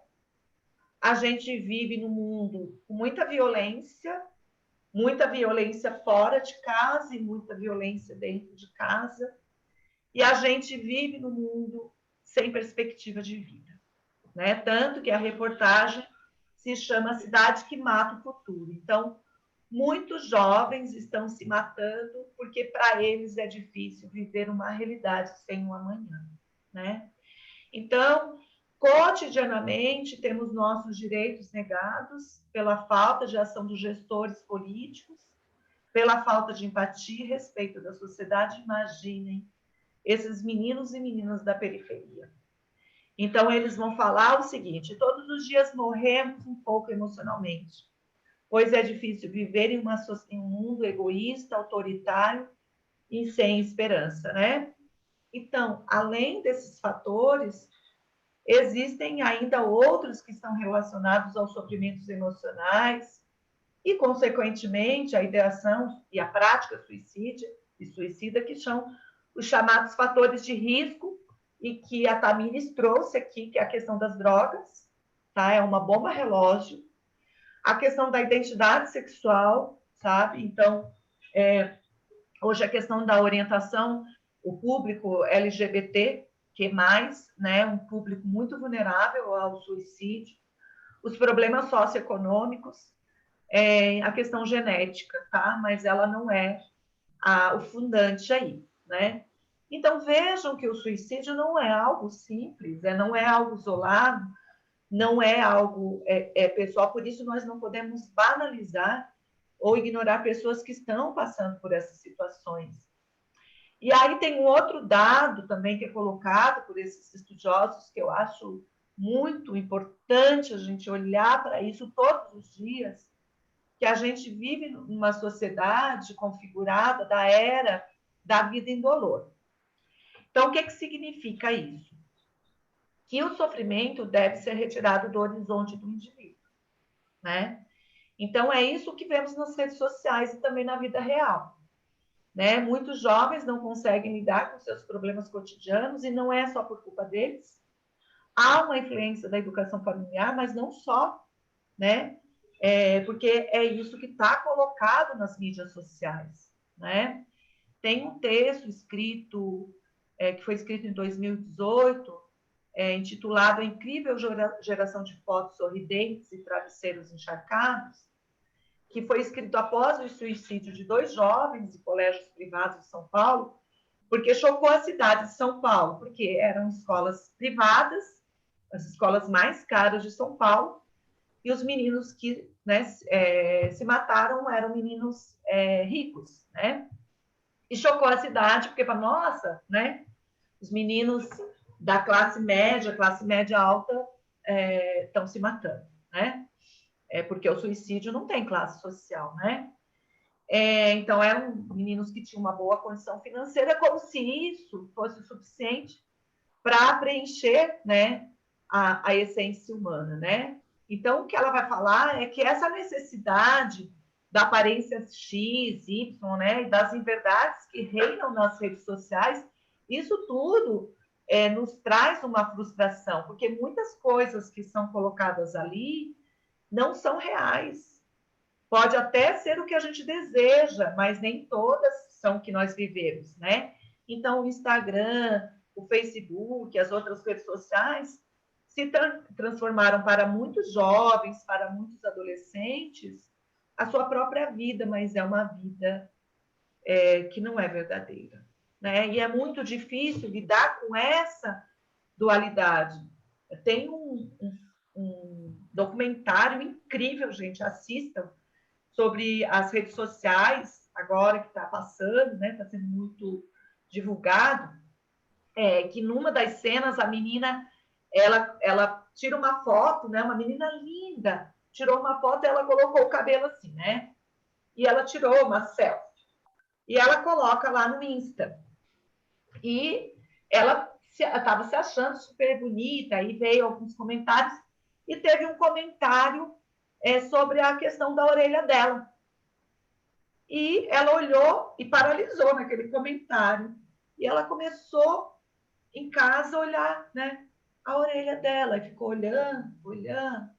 A gente vive num mundo com muita violência fora de casa e muita violência dentro de casa. E a gente vive num mundo sem perspectiva de vida, né? Tanto que a reportagem se chama Cidade que Mata o Futuro. Então, muitos jovens estão se matando porque para eles é difícil viver uma realidade sem um amanhã, né? Então, cotidianamente, temos nossos direitos negados pela falta de ação dos gestores políticos, pela falta de empatia e respeito da sociedade. Imaginem esses meninos e meninas da periferia. Então, eles vão falar o seguinte: todos os dias morremos um pouco emocionalmente, pois é difícil viver em um mundo egoísta, autoritário e sem esperança, né? Então, além desses fatores, existem ainda outros que estão relacionados aos sofrimentos emocionais e, consequentemente, a ideação e a prática suicida, que são os chamados fatores de risco, e que a Tamires trouxe aqui, que é a questão das drogas, tá? É uma bomba relógio. A questão da identidade sexual, sabe? Então, hoje a questão da orientação, o público LGBT, que mais, né? Um público muito vulnerável ao suicídio. Os problemas socioeconômicos, a questão genética, tá? Mas ela não é o fundante aí, né? Então, vejam que o suicídio não é algo simples, não é algo isolado, não é algo pessoal, por isso nós não podemos banalizar ou ignorar pessoas que estão passando por essas situações. E aí tem um outro dado também que é colocado por esses estudiosos, que eu acho muito importante a gente olhar para isso todos os dias, que a gente vive numa sociedade configurada da era da vida indolor. Então, o que significa isso? Que o sofrimento deve ser retirado do horizonte do indivíduo, né? Então, é isso que vemos nas redes sociais e também na vida real, né? Muitos jovens não conseguem lidar com seus problemas cotidianos e não é só por culpa deles. Há uma influência da educação familiar, mas não só, né? Porque é isso que está colocado nas mídias sociais, né? Tem um texto escrito, que foi escrito em 2018, intitulado A Incrível Geração de Fotos Sorridentes e Travesseiros Encharcados, que foi escrito após o suicídio de 2 jovens de colégios privados de São Paulo, porque chocou a cidade de São Paulo, porque eram escolas privadas, as escolas mais caras de São Paulo, e os meninos que, né, se mataram eram meninos ricos, né? E chocou a cidade, porque, nossa, né? Os meninos da classe média alta estão se matando, né? Porque o suicídio não tem classe social, né? Então, eram meninos que tinham uma boa condição financeira, como se isso fosse o suficiente para preencher, né, a essência humana, né? Então, o que ela vai falar é que essa necessidade da aparência X, Y, né, e das inverdades que reinam nas redes sociais, isso tudo nos traz uma frustração, porque muitas coisas que são colocadas ali não são reais. Pode até ser o que a gente deseja, mas nem todas são o que nós vivemos, né? Então, o Instagram, o Facebook, as outras redes sociais se transformaram para muitos jovens, para muitos adolescentes, a sua própria vida, mas é uma vida que não é verdadeira, né? E é muito difícil lidar com essa dualidade. Tem um documentário incrível, gente, assistam, sobre as redes sociais, agora que está passando, né? Está sendo muito divulgado, que numa das cenas a menina ela tira uma foto, né? Uma menina linda, tirou uma foto e ela colocou o cabelo assim, né? E ela tirou uma selfie. E ela coloca lá no Insta. E ela estava se achando super bonita, aí veio alguns comentários, e teve um comentário sobre a questão da orelha dela. E ela olhou e paralisou naquele comentário. E ela começou, em casa, a olhar, né, a orelha dela. E ficou olhando, olhando.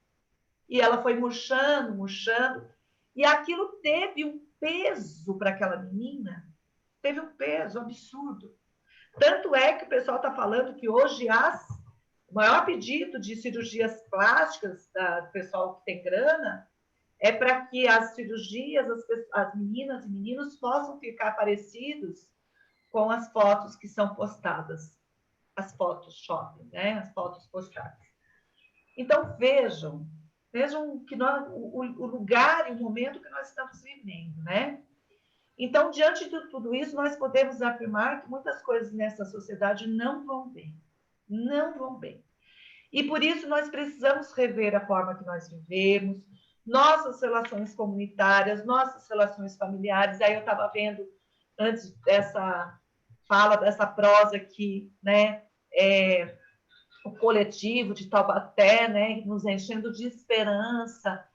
E ela foi murchando, murchando. E aquilo teve um peso para aquela menina. Teve um peso absurdo. Tanto é que o pessoal está falando que hoje o maior pedido de cirurgias plásticas do pessoal que tem grana é para que as cirurgias, as meninas e meninos possam ficar parecidos com as fotos que são postadas, as fotos shopping, né? As fotos postadas. Então, vejam que o lugar e o momento que nós estamos vivendo, né? Então, diante de tudo isso, nós podemos afirmar que muitas coisas nessa sociedade não vão bem. Não vão bem. E por isso nós precisamos rever a forma que nós vivemos, nossas relações comunitárias, nossas relações familiares. Aí eu estava vendo, antes dessa fala, dessa prosa aqui, né, o coletivo de Taubaté, né, nos enchendo de esperança,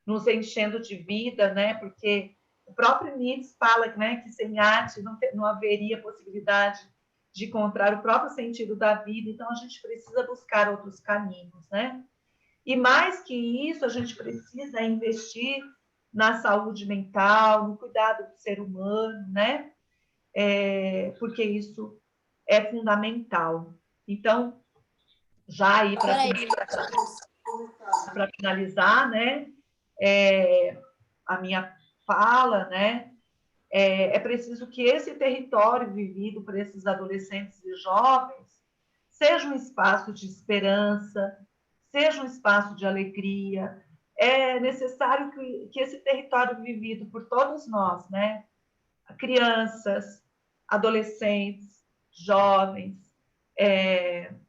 nos enchendo de vida, né, porque o próprio Nietzsche fala, né, que sem arte não haveria possibilidade de encontrar o próprio sentido da vida, então a gente precisa buscar outros caminhos, né? E mais que isso, a gente precisa investir na saúde mental, no cuidado do ser humano, né? Porque isso é fundamental. Então, já aí para finalizar, né? A minha fala, né? É preciso que esse território vivido por esses adolescentes e jovens seja um espaço de esperança, seja um espaço de alegria. É necessário que esse território vivido por todos nós, né? Crianças, adolescentes, jovens,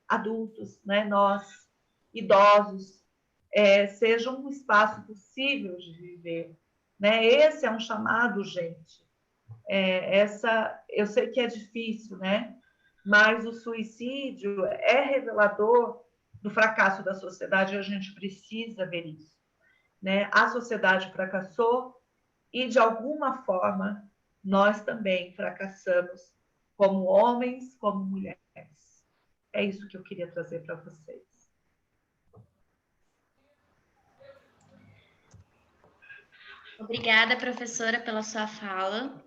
adultos, né? Nós, idosos, seja um espaço possível de viver. Né? Esse é um chamado, gente. Eu sei que é difícil, né? Mas o suicídio é revelador do fracasso da sociedade e a gente precisa ver isso. Né? A sociedade fracassou e, de alguma forma, nós também fracassamos como homens, como mulheres. É isso que eu queria trazer para vocês. Obrigada, professora, pela sua fala.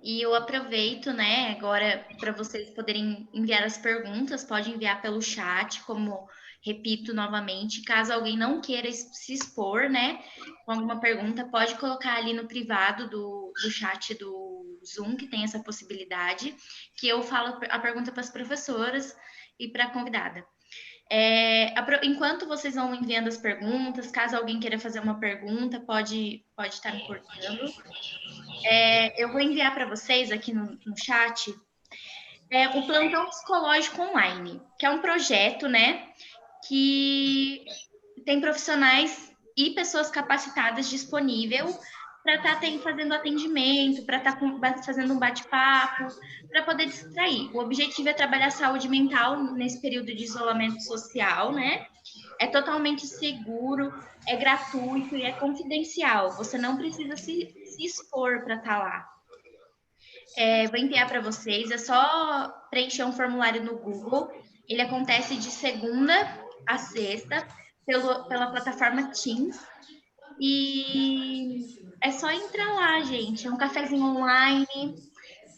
E eu aproveito, né, agora para vocês poderem enviar as perguntas, pode enviar pelo chat, como repito novamente, caso alguém não queira se expor, né, com alguma pergunta, pode colocar ali no privado do chat do Zoom, que tem essa possibilidade, que eu falo a pergunta para as professoras e para a convidada. Enquanto vocês vão enviando as perguntas, caso alguém queira fazer uma pergunta, pode estar me cortando. Eu vou enviar para vocês aqui no chat o Plantão Psicológico Online, que é um projeto, né, que tem profissionais e pessoas capacitadas disponível para estar fazendo atendimento, para estar fazendo um bate-papo, para poder distrair. O objetivo é trabalhar a saúde mental nesse período de isolamento social, né? É totalmente seguro, é gratuito e é confidencial. Você não precisa se expor para estar lá. Vou enviar para vocês, é só preencher um formulário no Google. Ele acontece de segunda a sexta pela plataforma Teams. E é só entrar lá, gente. É um cafezinho online.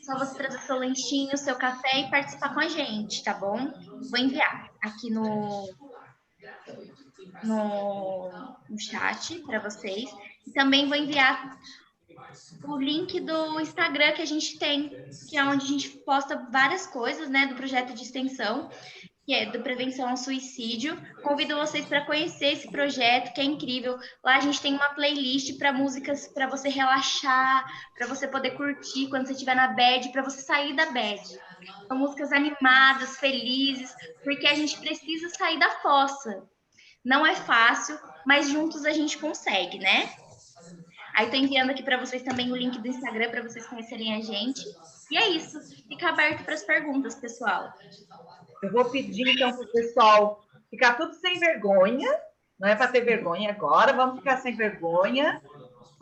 Só você trazer seu lanchinho, seu café e participar com a gente, tá bom? Vou enviar aqui no chat para vocês. E também vou enviar o link do Instagram que a gente tem, que é onde a gente posta várias coisas, né, do projeto de extensão, que é do Prevenção ao Suicídio. Convido vocês para conhecer esse projeto, que é incrível. Lá a gente tem uma playlist para músicas para você relaxar, para você poder curtir quando você estiver na bad, para você sair da bad. São músicas animadas, felizes, porque a gente precisa sair da fossa. Não é fácil, mas juntos a gente consegue, né? Aí tô enviando aqui para vocês também o link do Instagram para vocês conhecerem a gente. E é isso. Fica aberto para as perguntas, pessoal. Eu vou pedir, então, para o pessoal ficar tudo sem vergonha. Não é para ter vergonha agora, vamos ficar sem vergonha.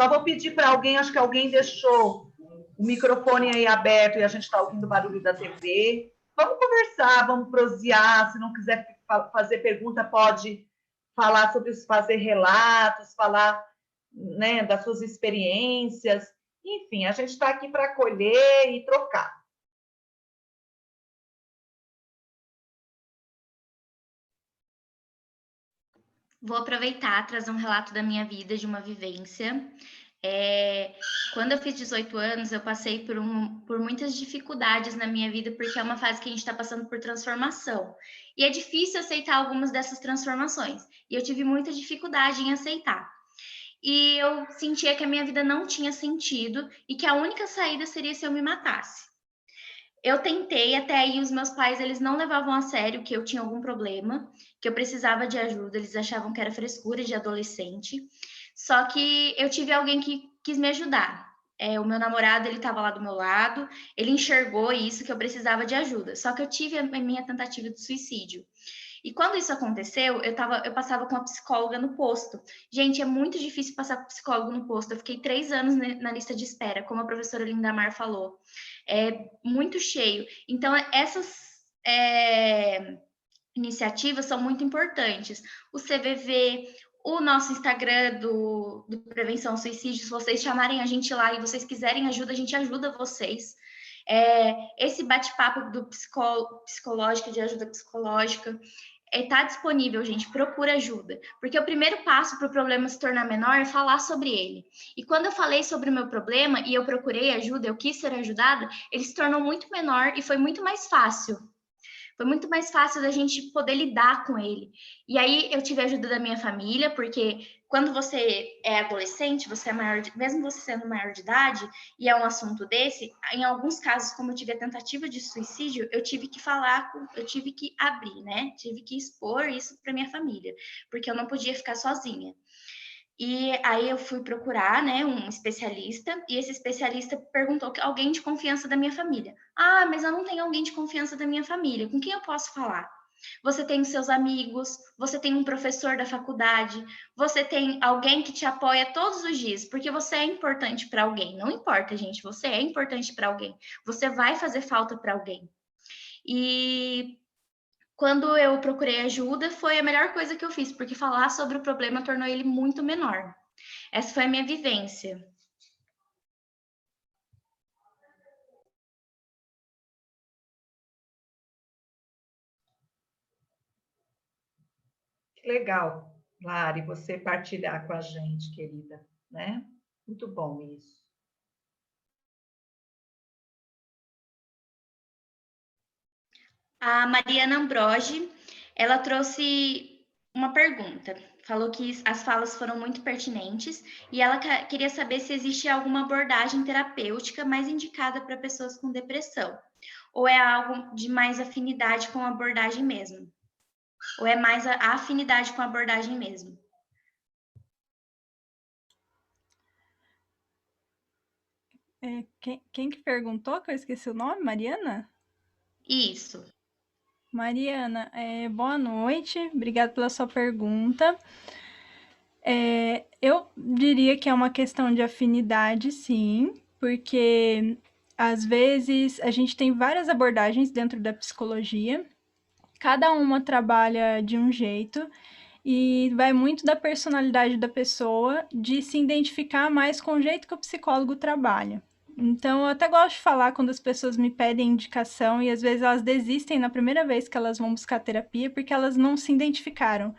Só vou pedir para alguém, acho que alguém deixou o microfone aí aberto e a gente está ouvindo o barulho da TV. Vamos conversar, vamos prosear. Se não quiser fazer pergunta, pode falar sobre os fazer relatos, falar, né, das suas experiências. Enfim, a gente está aqui para acolher e trocar. Vou aproveitar, trazer um relato da minha vida, de uma vivência. Quando eu fiz 18 anos, eu passei por muitas dificuldades na minha vida, porque é uma fase que a gente está passando por transformação. E é difícil aceitar algumas dessas transformações. E eu tive muita dificuldade em aceitar. E eu sentia que a minha vida não tinha sentido e que a única saída seria se eu me matasse. Eu tentei, até aí os meus pais, eles não levavam a sério que eu tinha algum problema, que eu precisava de ajuda, eles achavam que era frescura de adolescente. Só que eu tive alguém que quis me ajudar. O meu namorado, ele estava lá do meu lado, ele enxergou isso, que eu precisava de ajuda. Só que eu tive a minha tentativa de suicídio. E quando isso aconteceu, eu passava com a psicóloga no posto. Gente, é muito difícil passar com psicólogo no posto. Eu fiquei 3 anos na lista de espera, como a professora Lindamar falou. É muito cheio. Então, essas iniciativas são muito importantes. O CVV, o nosso Instagram do Prevenção ao Suicídio, se vocês chamarem a gente lá e vocês quiserem ajuda, a gente ajuda vocês. Esse bate-papo do psicológico, de ajuda psicológica, está disponível, gente, procura ajuda. Porque o primeiro passo para o problema se tornar menor é falar sobre ele. E quando eu falei sobre o meu problema e eu procurei ajuda, eu quis ser ajudada, ele se tornou muito menor e foi muito mais fácil. foi muito mais fácil da gente poder lidar com ele. E aí eu tive a ajuda da minha família, porque quando você é adolescente, você é maior, mesmo você sendo maior de idade, e é um assunto desse, em alguns casos, como eu tive a tentativa de suicídio, eu tive que eu tive que abrir, né? Tive que expor isso para minha família, porque eu não podia ficar sozinha. E aí eu fui procurar, né, um especialista, e esse especialista perguntou que alguém de confiança da minha família. Ah, mas eu não tenho alguém de confiança da minha família. Com quem eu posso falar? Você tem os seus amigos, você tem um professor da faculdade, você tem alguém que te apoia todos os dias, porque você é importante para alguém. Não importa, gente, você é importante para alguém. Você vai fazer falta para alguém. E quando eu procurei ajuda, foi a melhor coisa que eu fiz, porque falar sobre o problema tornou ele muito menor. Essa foi a minha vivência. Que legal, Lari, você partilhar com a gente, querida, né? Muito bom isso. A Mariana Ambrogi, ela trouxe uma pergunta. Falou que as falas foram muito pertinentes e ela queria saber se existe alguma abordagem terapêutica mais indicada para pessoas com depressão, ou é algo de mais afinidade com a abordagem mesmo, ou é mais a afinidade com a abordagem mesmo. Quem que perguntou, que eu esqueci o nome? Mariana? Isso. Mariana, boa noite, obrigada pela sua pergunta. Eu diria que é uma questão de afinidade, sim, porque às vezes a gente tem várias abordagens dentro da psicologia, cada uma trabalha de um jeito e vai muito da personalidade da pessoa de se identificar mais com o jeito que o psicólogo trabalha. Então, eu até gosto de falar quando as pessoas me pedem indicação e às vezes elas desistem na primeira vez que elas vão buscar terapia porque elas não se identificaram.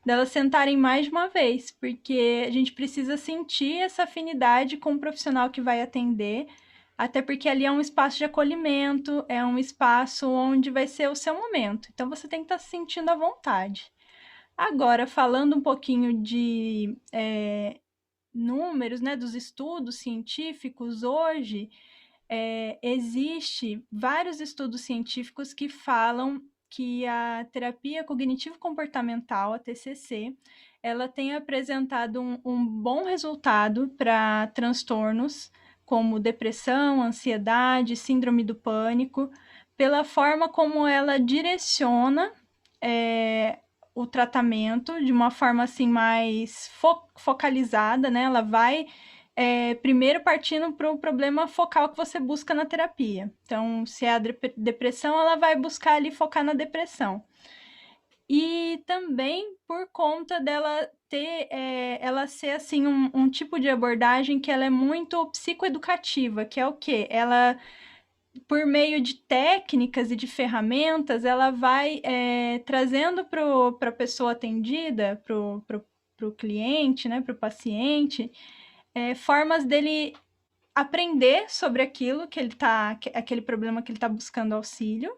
Delas sentarem mais de uma vez, porque a gente precisa sentir essa afinidade com o profissional que vai atender, até porque ali é um espaço de acolhimento, é um espaço onde vai ser o seu momento. Então, você tem que estar se sentindo à vontade. Agora, falando um pouquinho de números, né, dos estudos científicos, hoje existe vários estudos científicos que falam que a terapia cognitivo-comportamental, a TCC, ela tem apresentado um bom resultado para transtornos como depressão, ansiedade, síndrome do pânico, pela forma como ela direciona o tratamento de uma forma assim mais focalizada, né? Ela vai primeiro partindo para o problema focal que você busca na terapia. Então, se é a depressão, ela vai buscar ali focar na depressão. E também por conta dela ter, ela ser assim um tipo de abordagem que ela é muito psicoeducativa, que é o quê? Ela, por meio de técnicas e de ferramentas, ela vai trazendo para a pessoa atendida, para o cliente, né, para o paciente, formas dele aprender sobre aquilo que ele tá, aquele problema que ele está buscando auxílio.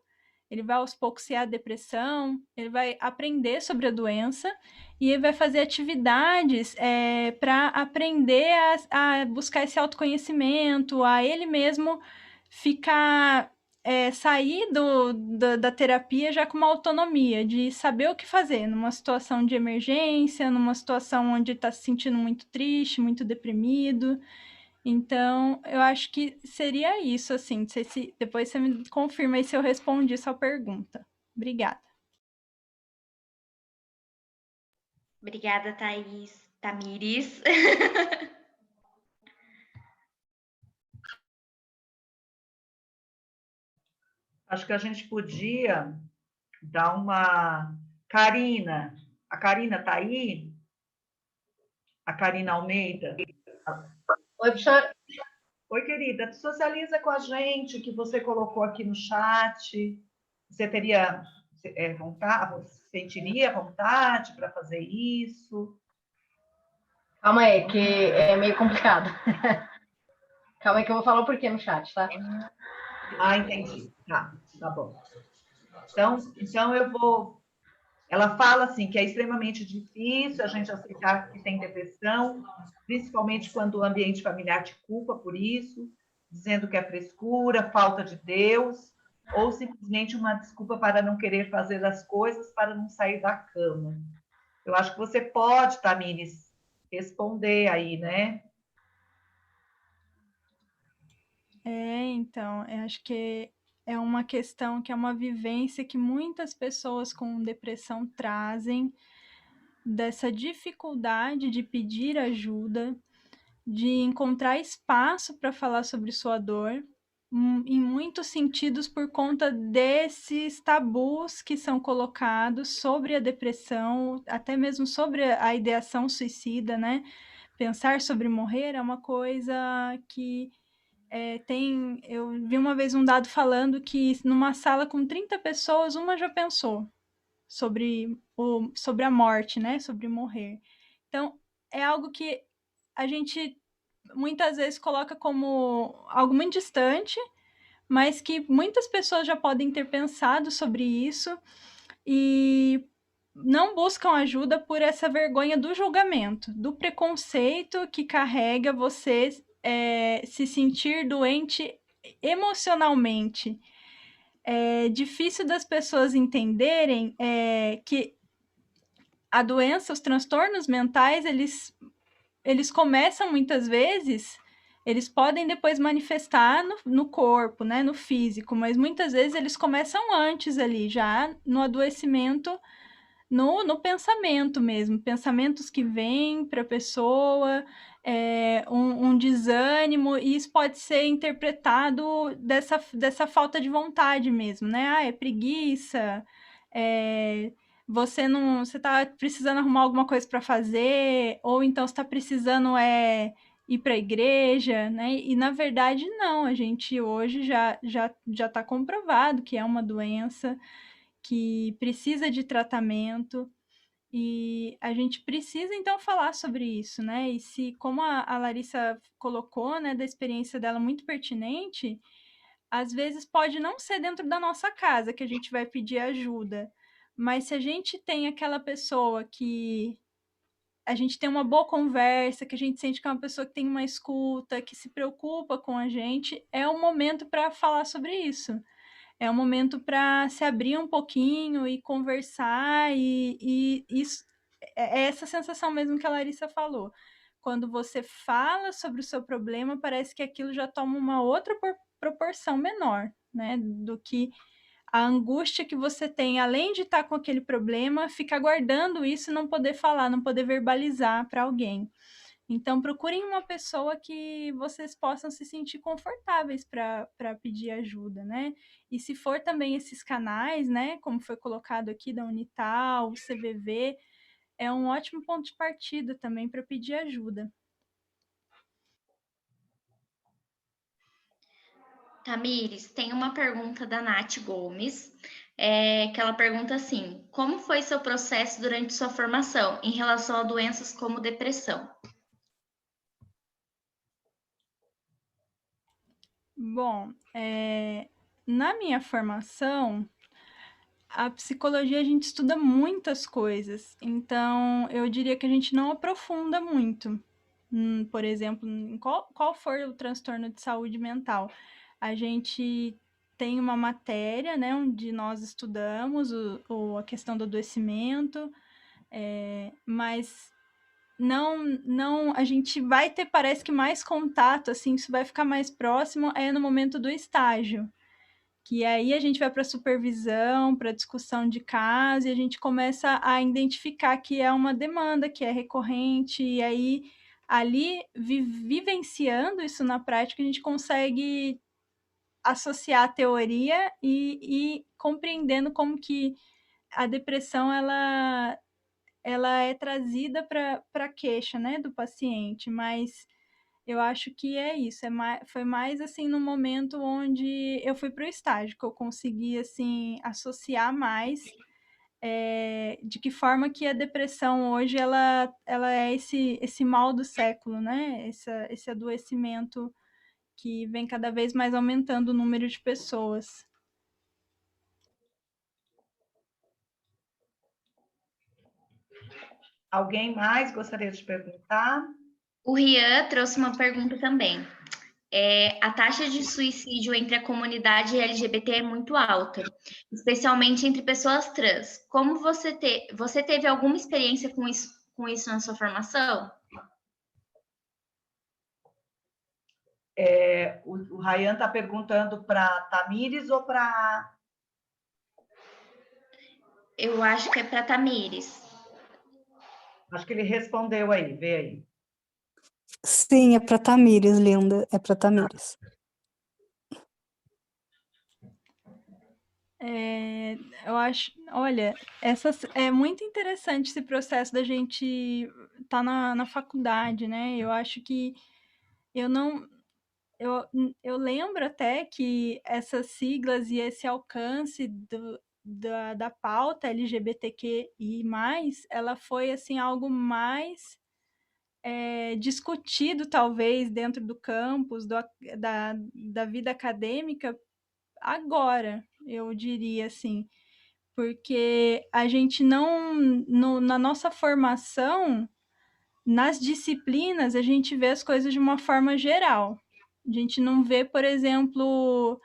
Ele vai aos poucos ser a depressão, ele vai aprender sobre a doença e ele vai fazer atividades para aprender a buscar esse autoconhecimento, a ele mesmo ficar, sair da terapia já com uma autonomia, de saber o que fazer numa situação de emergência, numa situação onde está se sentindo muito triste, muito deprimido. Então, eu acho que seria isso, assim. Não sei se depois você me confirma aí se eu respondi sua pergunta. Obrigada. Obrigada, Thaís. Tamires. Acho que a gente podia dar uma... Karina, a Karina está aí? A Karina Almeida? Oi, professora. Oi, querida, socializa com a gente o que você colocou aqui no chat. Você teria vontade, você sentiria vontade para fazer isso? Calma aí, que é meio complicado. Calma aí que eu vou falar o porquê no chat, tá? Ah, entendi. Tá bom. Então eu vou. Ela fala assim que é extremamente difícil a gente aceitar que tem depressão, principalmente quando o ambiente familiar te culpa por isso, dizendo que é frescura, falta de Deus, ou simplesmente uma desculpa para não querer fazer as coisas, para não sair da cama. Eu acho que você pode, Tamires, responder aí, né? Então, eu acho que é uma questão que é uma vivência que muitas pessoas com depressão trazem, dessa dificuldade de pedir ajuda, de encontrar espaço para falar sobre sua dor, em muitos sentidos por conta desses tabus que são colocados sobre a depressão, até mesmo sobre a ideação suicida, né? Pensar sobre morrer é uma coisa que eu vi uma vez um dado falando que numa sala com 30 pessoas, uma já pensou sobre a morte, né? Sobre morrer. Então, é algo que a gente muitas vezes coloca como algo muito distante, mas que muitas pessoas já podem ter pensado sobre isso e não buscam ajuda por essa vergonha do julgamento, do preconceito que carrega você se sentir doente emocionalmente. É difícil das pessoas entenderem que a doença, os transtornos mentais, eles começam muitas vezes, eles podem depois manifestar no corpo, né, no físico, mas muitas vezes eles começam antes ali, já no adoecimento, no pensamento mesmo, pensamentos que vêm para a pessoa, um desânimo, e isso pode ser interpretado dessa falta de vontade mesmo, né? Ah, é preguiça, é, você está precisando arrumar alguma coisa para fazer, ou então você está precisando ir para a igreja, né? E na verdade não, a gente hoje já está comprovado que é uma doença que precisa de tratamento e a gente precisa então falar sobre isso, né? E se, como a Larissa colocou, né, da experiência dela muito pertinente, às vezes pode não ser dentro da nossa casa que a gente vai pedir ajuda, mas se a gente tem aquela pessoa que a gente tem uma boa conversa, que a gente sente que é uma pessoa que tem uma escuta, que se preocupa com a gente, é o momento para falar sobre isso. É um momento para se abrir um pouquinho e conversar, e isso é essa sensação mesmo que a Larissa falou. Quando você fala sobre o seu problema, parece que aquilo já toma uma outra proporção menor, né? Do que a angústia que você tem, além de estar com aquele problema, ficar guardando isso e não poder falar, não poder verbalizar para alguém. Então, procurem uma pessoa que vocês possam se sentir confortáveis para pedir ajuda, né? E se for também esses canais, né, como foi colocado aqui da Unital, o CVV, é um ótimo ponto de partida também para pedir ajuda. Tamires, tem uma pergunta da Nath Gomes, que ela pergunta assim: como foi seu processo durante sua formação em relação a doenças como depressão? Bom, na minha formação, a psicologia a gente estuda muitas coisas, então eu diria que a gente não aprofunda muito. Por exemplo, em qual for o transtorno de saúde mental. A gente tem uma matéria, né, onde nós estudamos a questão do adoecimento, mas não, a gente vai ter, parece que mais contato, assim, isso vai ficar mais próximo no momento do estágio, que aí a gente vai para supervisão, para discussão de caso, e a gente começa a identificar que é uma demanda, que é recorrente, e aí ali, vivenciando isso na prática, a gente consegue associar a teoria e compreendendo como que a depressão ela é trazida para a queixa, né, do paciente, mas eu acho que é isso, foi mais assim no momento onde eu fui para o estágio que eu consegui assim associar mais de que forma que a depressão hoje ela é esse mal do século, né? Esse adoecimento que vem cada vez mais aumentando o número de pessoas. Alguém mais gostaria de perguntar? O Rian trouxe uma pergunta também. A taxa de suicídio entre a comunidade LGBT é muito alta, especialmente entre pessoas trans. Como você teve alguma experiência com isso na sua formação? O Ryan está perguntando para Tamires ou para... Eu acho que é para Tamires. Acho que ele respondeu aí, vê aí. Sim, é para Tamires, linda, é para Tamires. Eu acho, olha, é muito interessante esse processo da gente estar na faculdade, né? Eu acho que eu não. Eu lembro até que essas siglas e esse alcance da pauta LGBTQI+, ela foi assim algo mais discutido talvez dentro do campus, da vida acadêmica agora, eu diria assim, porque a gente na nossa formação, nas disciplinas, a gente vê as coisas de uma forma geral. A gente não vê, por exemplo,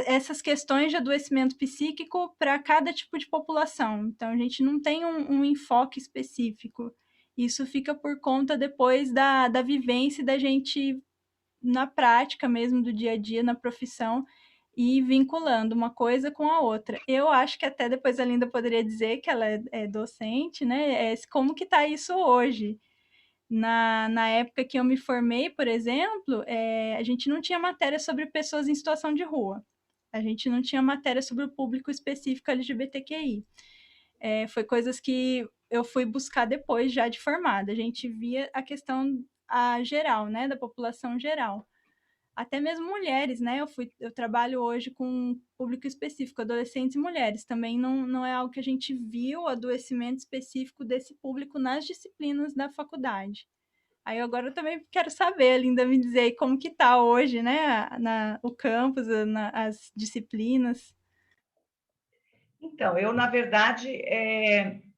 essas questões de adoecimento psíquico para cada tipo de população. Então, a gente não tem um enfoque específico. Isso fica por conta depois da vivência da gente na prática mesmo, do dia a dia, na profissão, e vinculando uma coisa com a outra. Eu acho que até depois a Linda poderia dizer que ela é docente, né? Como que está isso hoje? Na época que eu me formei, por exemplo, a gente não tinha matéria sobre pessoas em situação de rua. A gente não tinha matéria sobre o público específico LGBTQI. Foi coisas que eu fui buscar depois, já de formada. A gente via a questão geral, né, da população geral. Até mesmo mulheres, né? Eu trabalho hoje com um público específico, adolescentes e mulheres. Também não é algo que a gente viu, o adoecimento específico desse público nas disciplinas da faculdade. Aí agora eu também quero saber, Linda, me dizer aí como que tá hoje, né, o campus, as disciplinas. Então, eu, na verdade,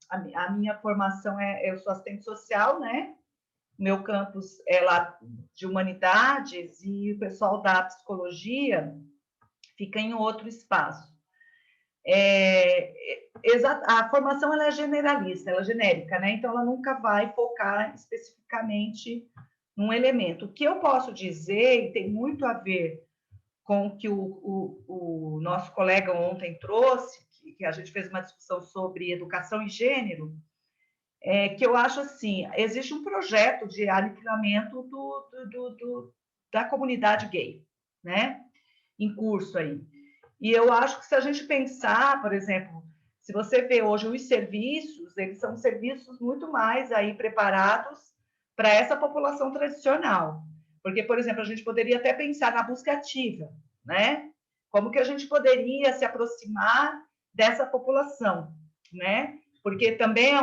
a minha formação eu sou assistente social, né? Meu campus é lá de humanidades e o pessoal da psicologia fica em outro espaço. A formação ela é generalista, ela é genérica, né? Então ela nunca vai focar especificamente num elemento. O que eu posso dizer, e tem muito a ver com o que o nosso colega ontem trouxe, que a gente fez uma discussão sobre educação e gênero, que eu acho assim, existe um projeto de aniquilamento da comunidade gay, né? Em curso aí. E eu acho que se a gente pensar, por exemplo, se você vê hoje os serviços, eles são serviços muito mais aí preparados para essa população tradicional. Porque, por exemplo, a gente poderia até pensar na busca ativa, né? Como que a gente poderia se aproximar dessa população, né? Porque também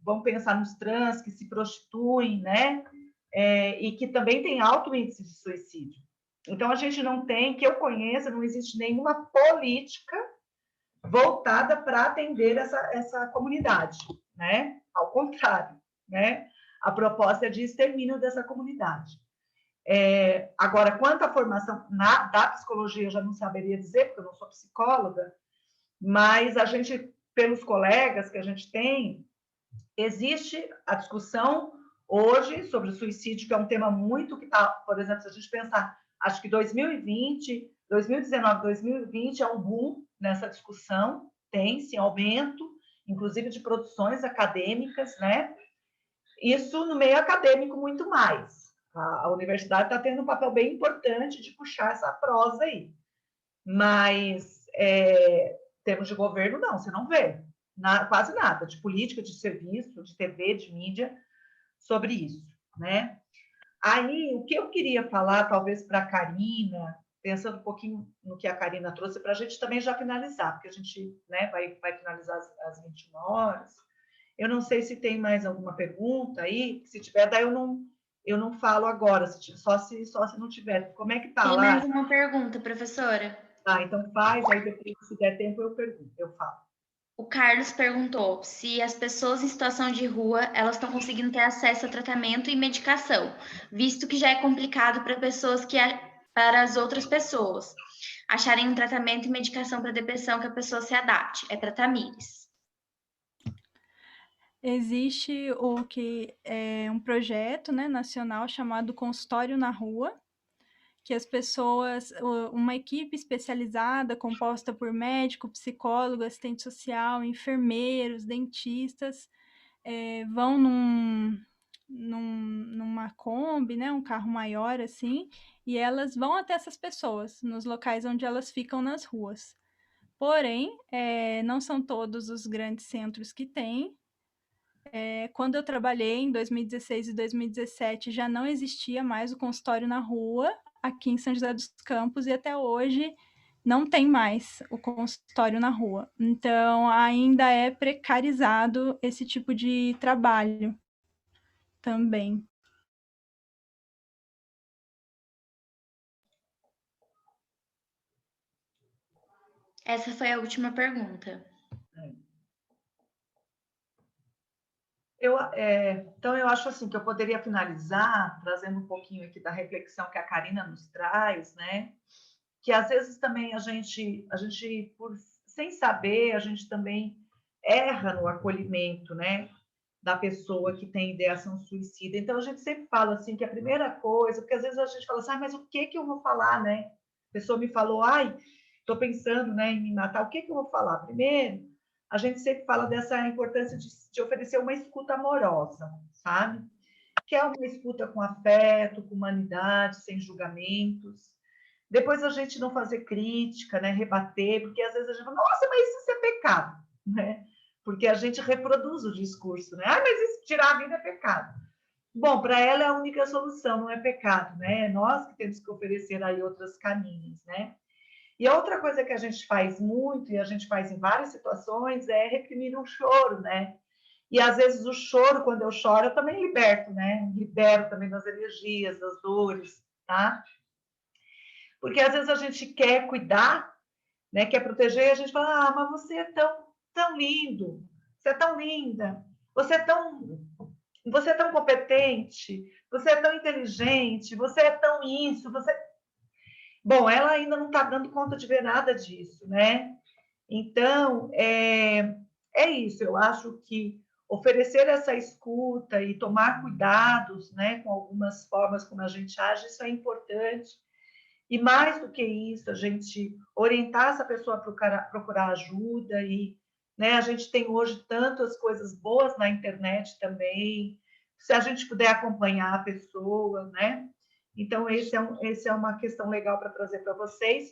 vamos pensar nos trans que se prostituem, né? E que também tem alto índice de suicídio. Então, a gente não tem, que eu conheça, não existe nenhuma política voltada para atender essa comunidade, né? Ao contrário, né? A proposta é de extermínio dessa comunidade. Agora, quanto à formação da psicologia, eu já não saberia dizer, porque eu não sou psicóloga, mas a gente, pelos colegas que a gente tem, existe a discussão hoje sobre o suicídio, que é um tema muito que está, por exemplo, se a gente pensar, acho que 2020, 2019, 2020 é um boom nessa discussão, tem-se aumento, inclusive de produções acadêmicas, né? Isso no meio acadêmico muito mais. A universidade está tendo um papel bem importante de puxar essa prosa aí. Mas, termos de governo, não, você não vê quase nada de política, de serviço, de TV, de mídia sobre isso, né? Aí, o que eu queria falar, talvez para a Karina, pensando um pouquinho no que a Karina trouxe, para a gente também já finalizar, porque a gente, né, vai finalizar às 21 horas. Eu não sei se tem mais alguma pergunta aí, se tiver, daí eu não falo agora, só se não tiver. Como é que tá lá? Tem mais uma pergunta, professora. Então faz, aí depois, se der tempo, eu pergunto, eu falo. O Carlos perguntou se as pessoas em situação de rua, elas estão conseguindo ter acesso a tratamento e medicação, visto que já é complicado para para as outras pessoas acharem um tratamento e medicação para depressão que a pessoa se adapte. É para Tamires. Existe o que é um projeto, né, nacional chamado Consultório na Rua, que as pessoas, uma equipe especializada composta por médico, psicólogo, assistente social, enfermeiros, dentistas, vão numa Kombi, né, um carro maior assim, e elas vão até essas pessoas, nos locais onde elas ficam nas ruas. Porém, não são todos os grandes centros que têm. Quando eu trabalhei em 2016 e 2017, já não existia mais o consultório na rua, aqui em São José dos Campos, e até hoje não tem mais o consultório na rua. Então, ainda é precarizado esse tipo de trabalho também. Essa foi a última pergunta. Então, eu acho assim que eu poderia finalizar trazendo um pouquinho aqui da reflexão que a Karina nos traz, né? Que às vezes também a gente sem saber, a gente também erra no acolhimento, né? Da pessoa que tem ideação suicida. Então, a gente sempre fala assim que a primeira coisa, porque às vezes a gente fala assim, mas o que eu vou falar, né? A pessoa me falou, estou pensando, né, em me matar, o que eu vou falar? Primeiro, a gente sempre fala dessa importância de oferecer uma escuta amorosa, sabe? Que é uma escuta com afeto, com humanidade, sem julgamentos. Depois a gente não fazer crítica, né, rebater, porque às vezes a gente fala, nossa, mas isso é pecado, né? Porque a gente reproduz o discurso, né? Mas isso, tirar a vida é pecado. Bom, para ela é a única solução, não é pecado, né? É nós que temos que oferecer aí outros caminhos, né? E a outra coisa que a gente faz muito, e a gente faz em várias situações, é reprimir o choro, né? E às vezes o choro, quando eu choro, eu também liberto, né? Libero também das energias, das dores, tá? Porque às vezes a gente quer cuidar, né? Quer proteger, e a gente fala, mas você é tão lindo, você é tão linda, você é tão competente, você é tão inteligente, você é tão isso, você... Bom, ela ainda não está dando conta de ver nada disso, né? Então, é isso, eu acho que oferecer essa escuta e tomar cuidados, né, com algumas formas como a gente age, isso é importante. E mais do que isso, a gente orientar essa pessoa a procurar ajuda e, né, a gente tem hoje tantas coisas boas na internet também, se a gente puder acompanhar a pessoa, né? Então, esse é uma questão legal para trazer para vocês.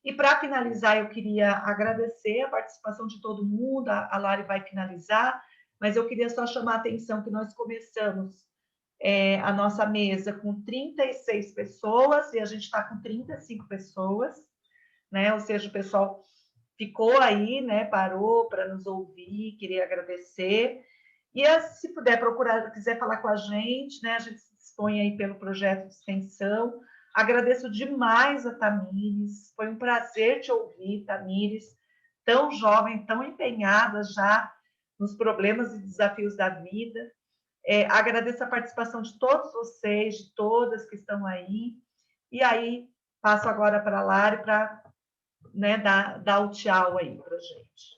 E para finalizar, eu queria agradecer a participação de todo mundo, a Lari vai finalizar, mas eu queria só chamar a atenção que nós começamos a nossa mesa com 36 pessoas e a gente está com 35 pessoas, né? Ou seja, o pessoal ficou aí, né? Parou para nos ouvir, queria agradecer. E se puder procurar, quiser falar com a gente, né? A gente se dispõe aí pelo projeto de extensão. Agradeço demais a Tamires, foi um prazer te ouvir, Tamires, tão jovem, tão empenhada já nos problemas e desafios da vida. Agradeço a participação de todos vocês, de todas que estão aí. E aí, passo agora para a Lari para, né, dar o tchau aí para a gente.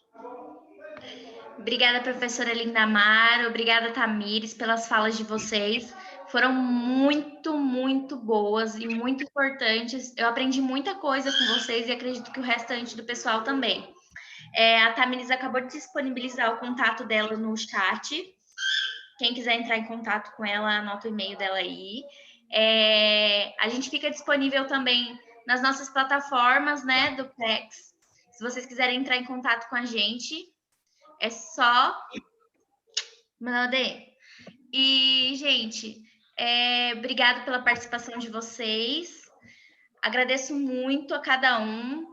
Obrigada, professora Lindamar. Obrigada, Tamires, pelas falas de vocês. Foram muito, muito boas e muito importantes. Eu aprendi muita coisa com vocês e acredito que o restante do pessoal também. A Tamires acabou de disponibilizar o contato dela no chat. Quem quiser entrar em contato com ela, anota o e-mail dela aí. A gente fica disponível também nas nossas plataformas, né, do PEX. Se vocês quiserem entrar em contato com a gente, é só mandar o DM. E, gente, obrigado pela participação de vocês. Agradeço muito a cada um.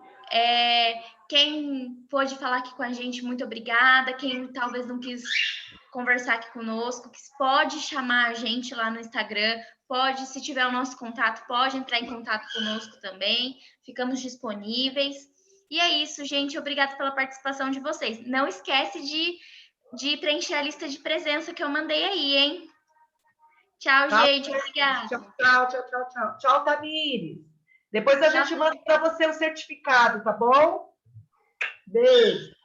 Quem pôde falar aqui com a gente, muito obrigada. Quem talvez não quis conversar aqui conosco, que pode chamar a gente lá no Instagram, pode, se tiver o nosso contato, pode entrar em contato conosco também. Ficamos disponíveis. E é isso, gente. Obrigada pela participação de vocês. Não esquece de preencher a lista de presença que eu mandei aí, hein? Tchau, Tá? gente. Obrigada. Tchau. Tchau, Tamires. Depois a Tchau. gente manda para você o certificado, tá bom? Beijo.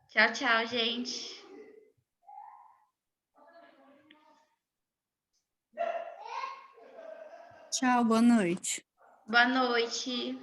Tchau, gente. Tchau, boa noite. Boa noite.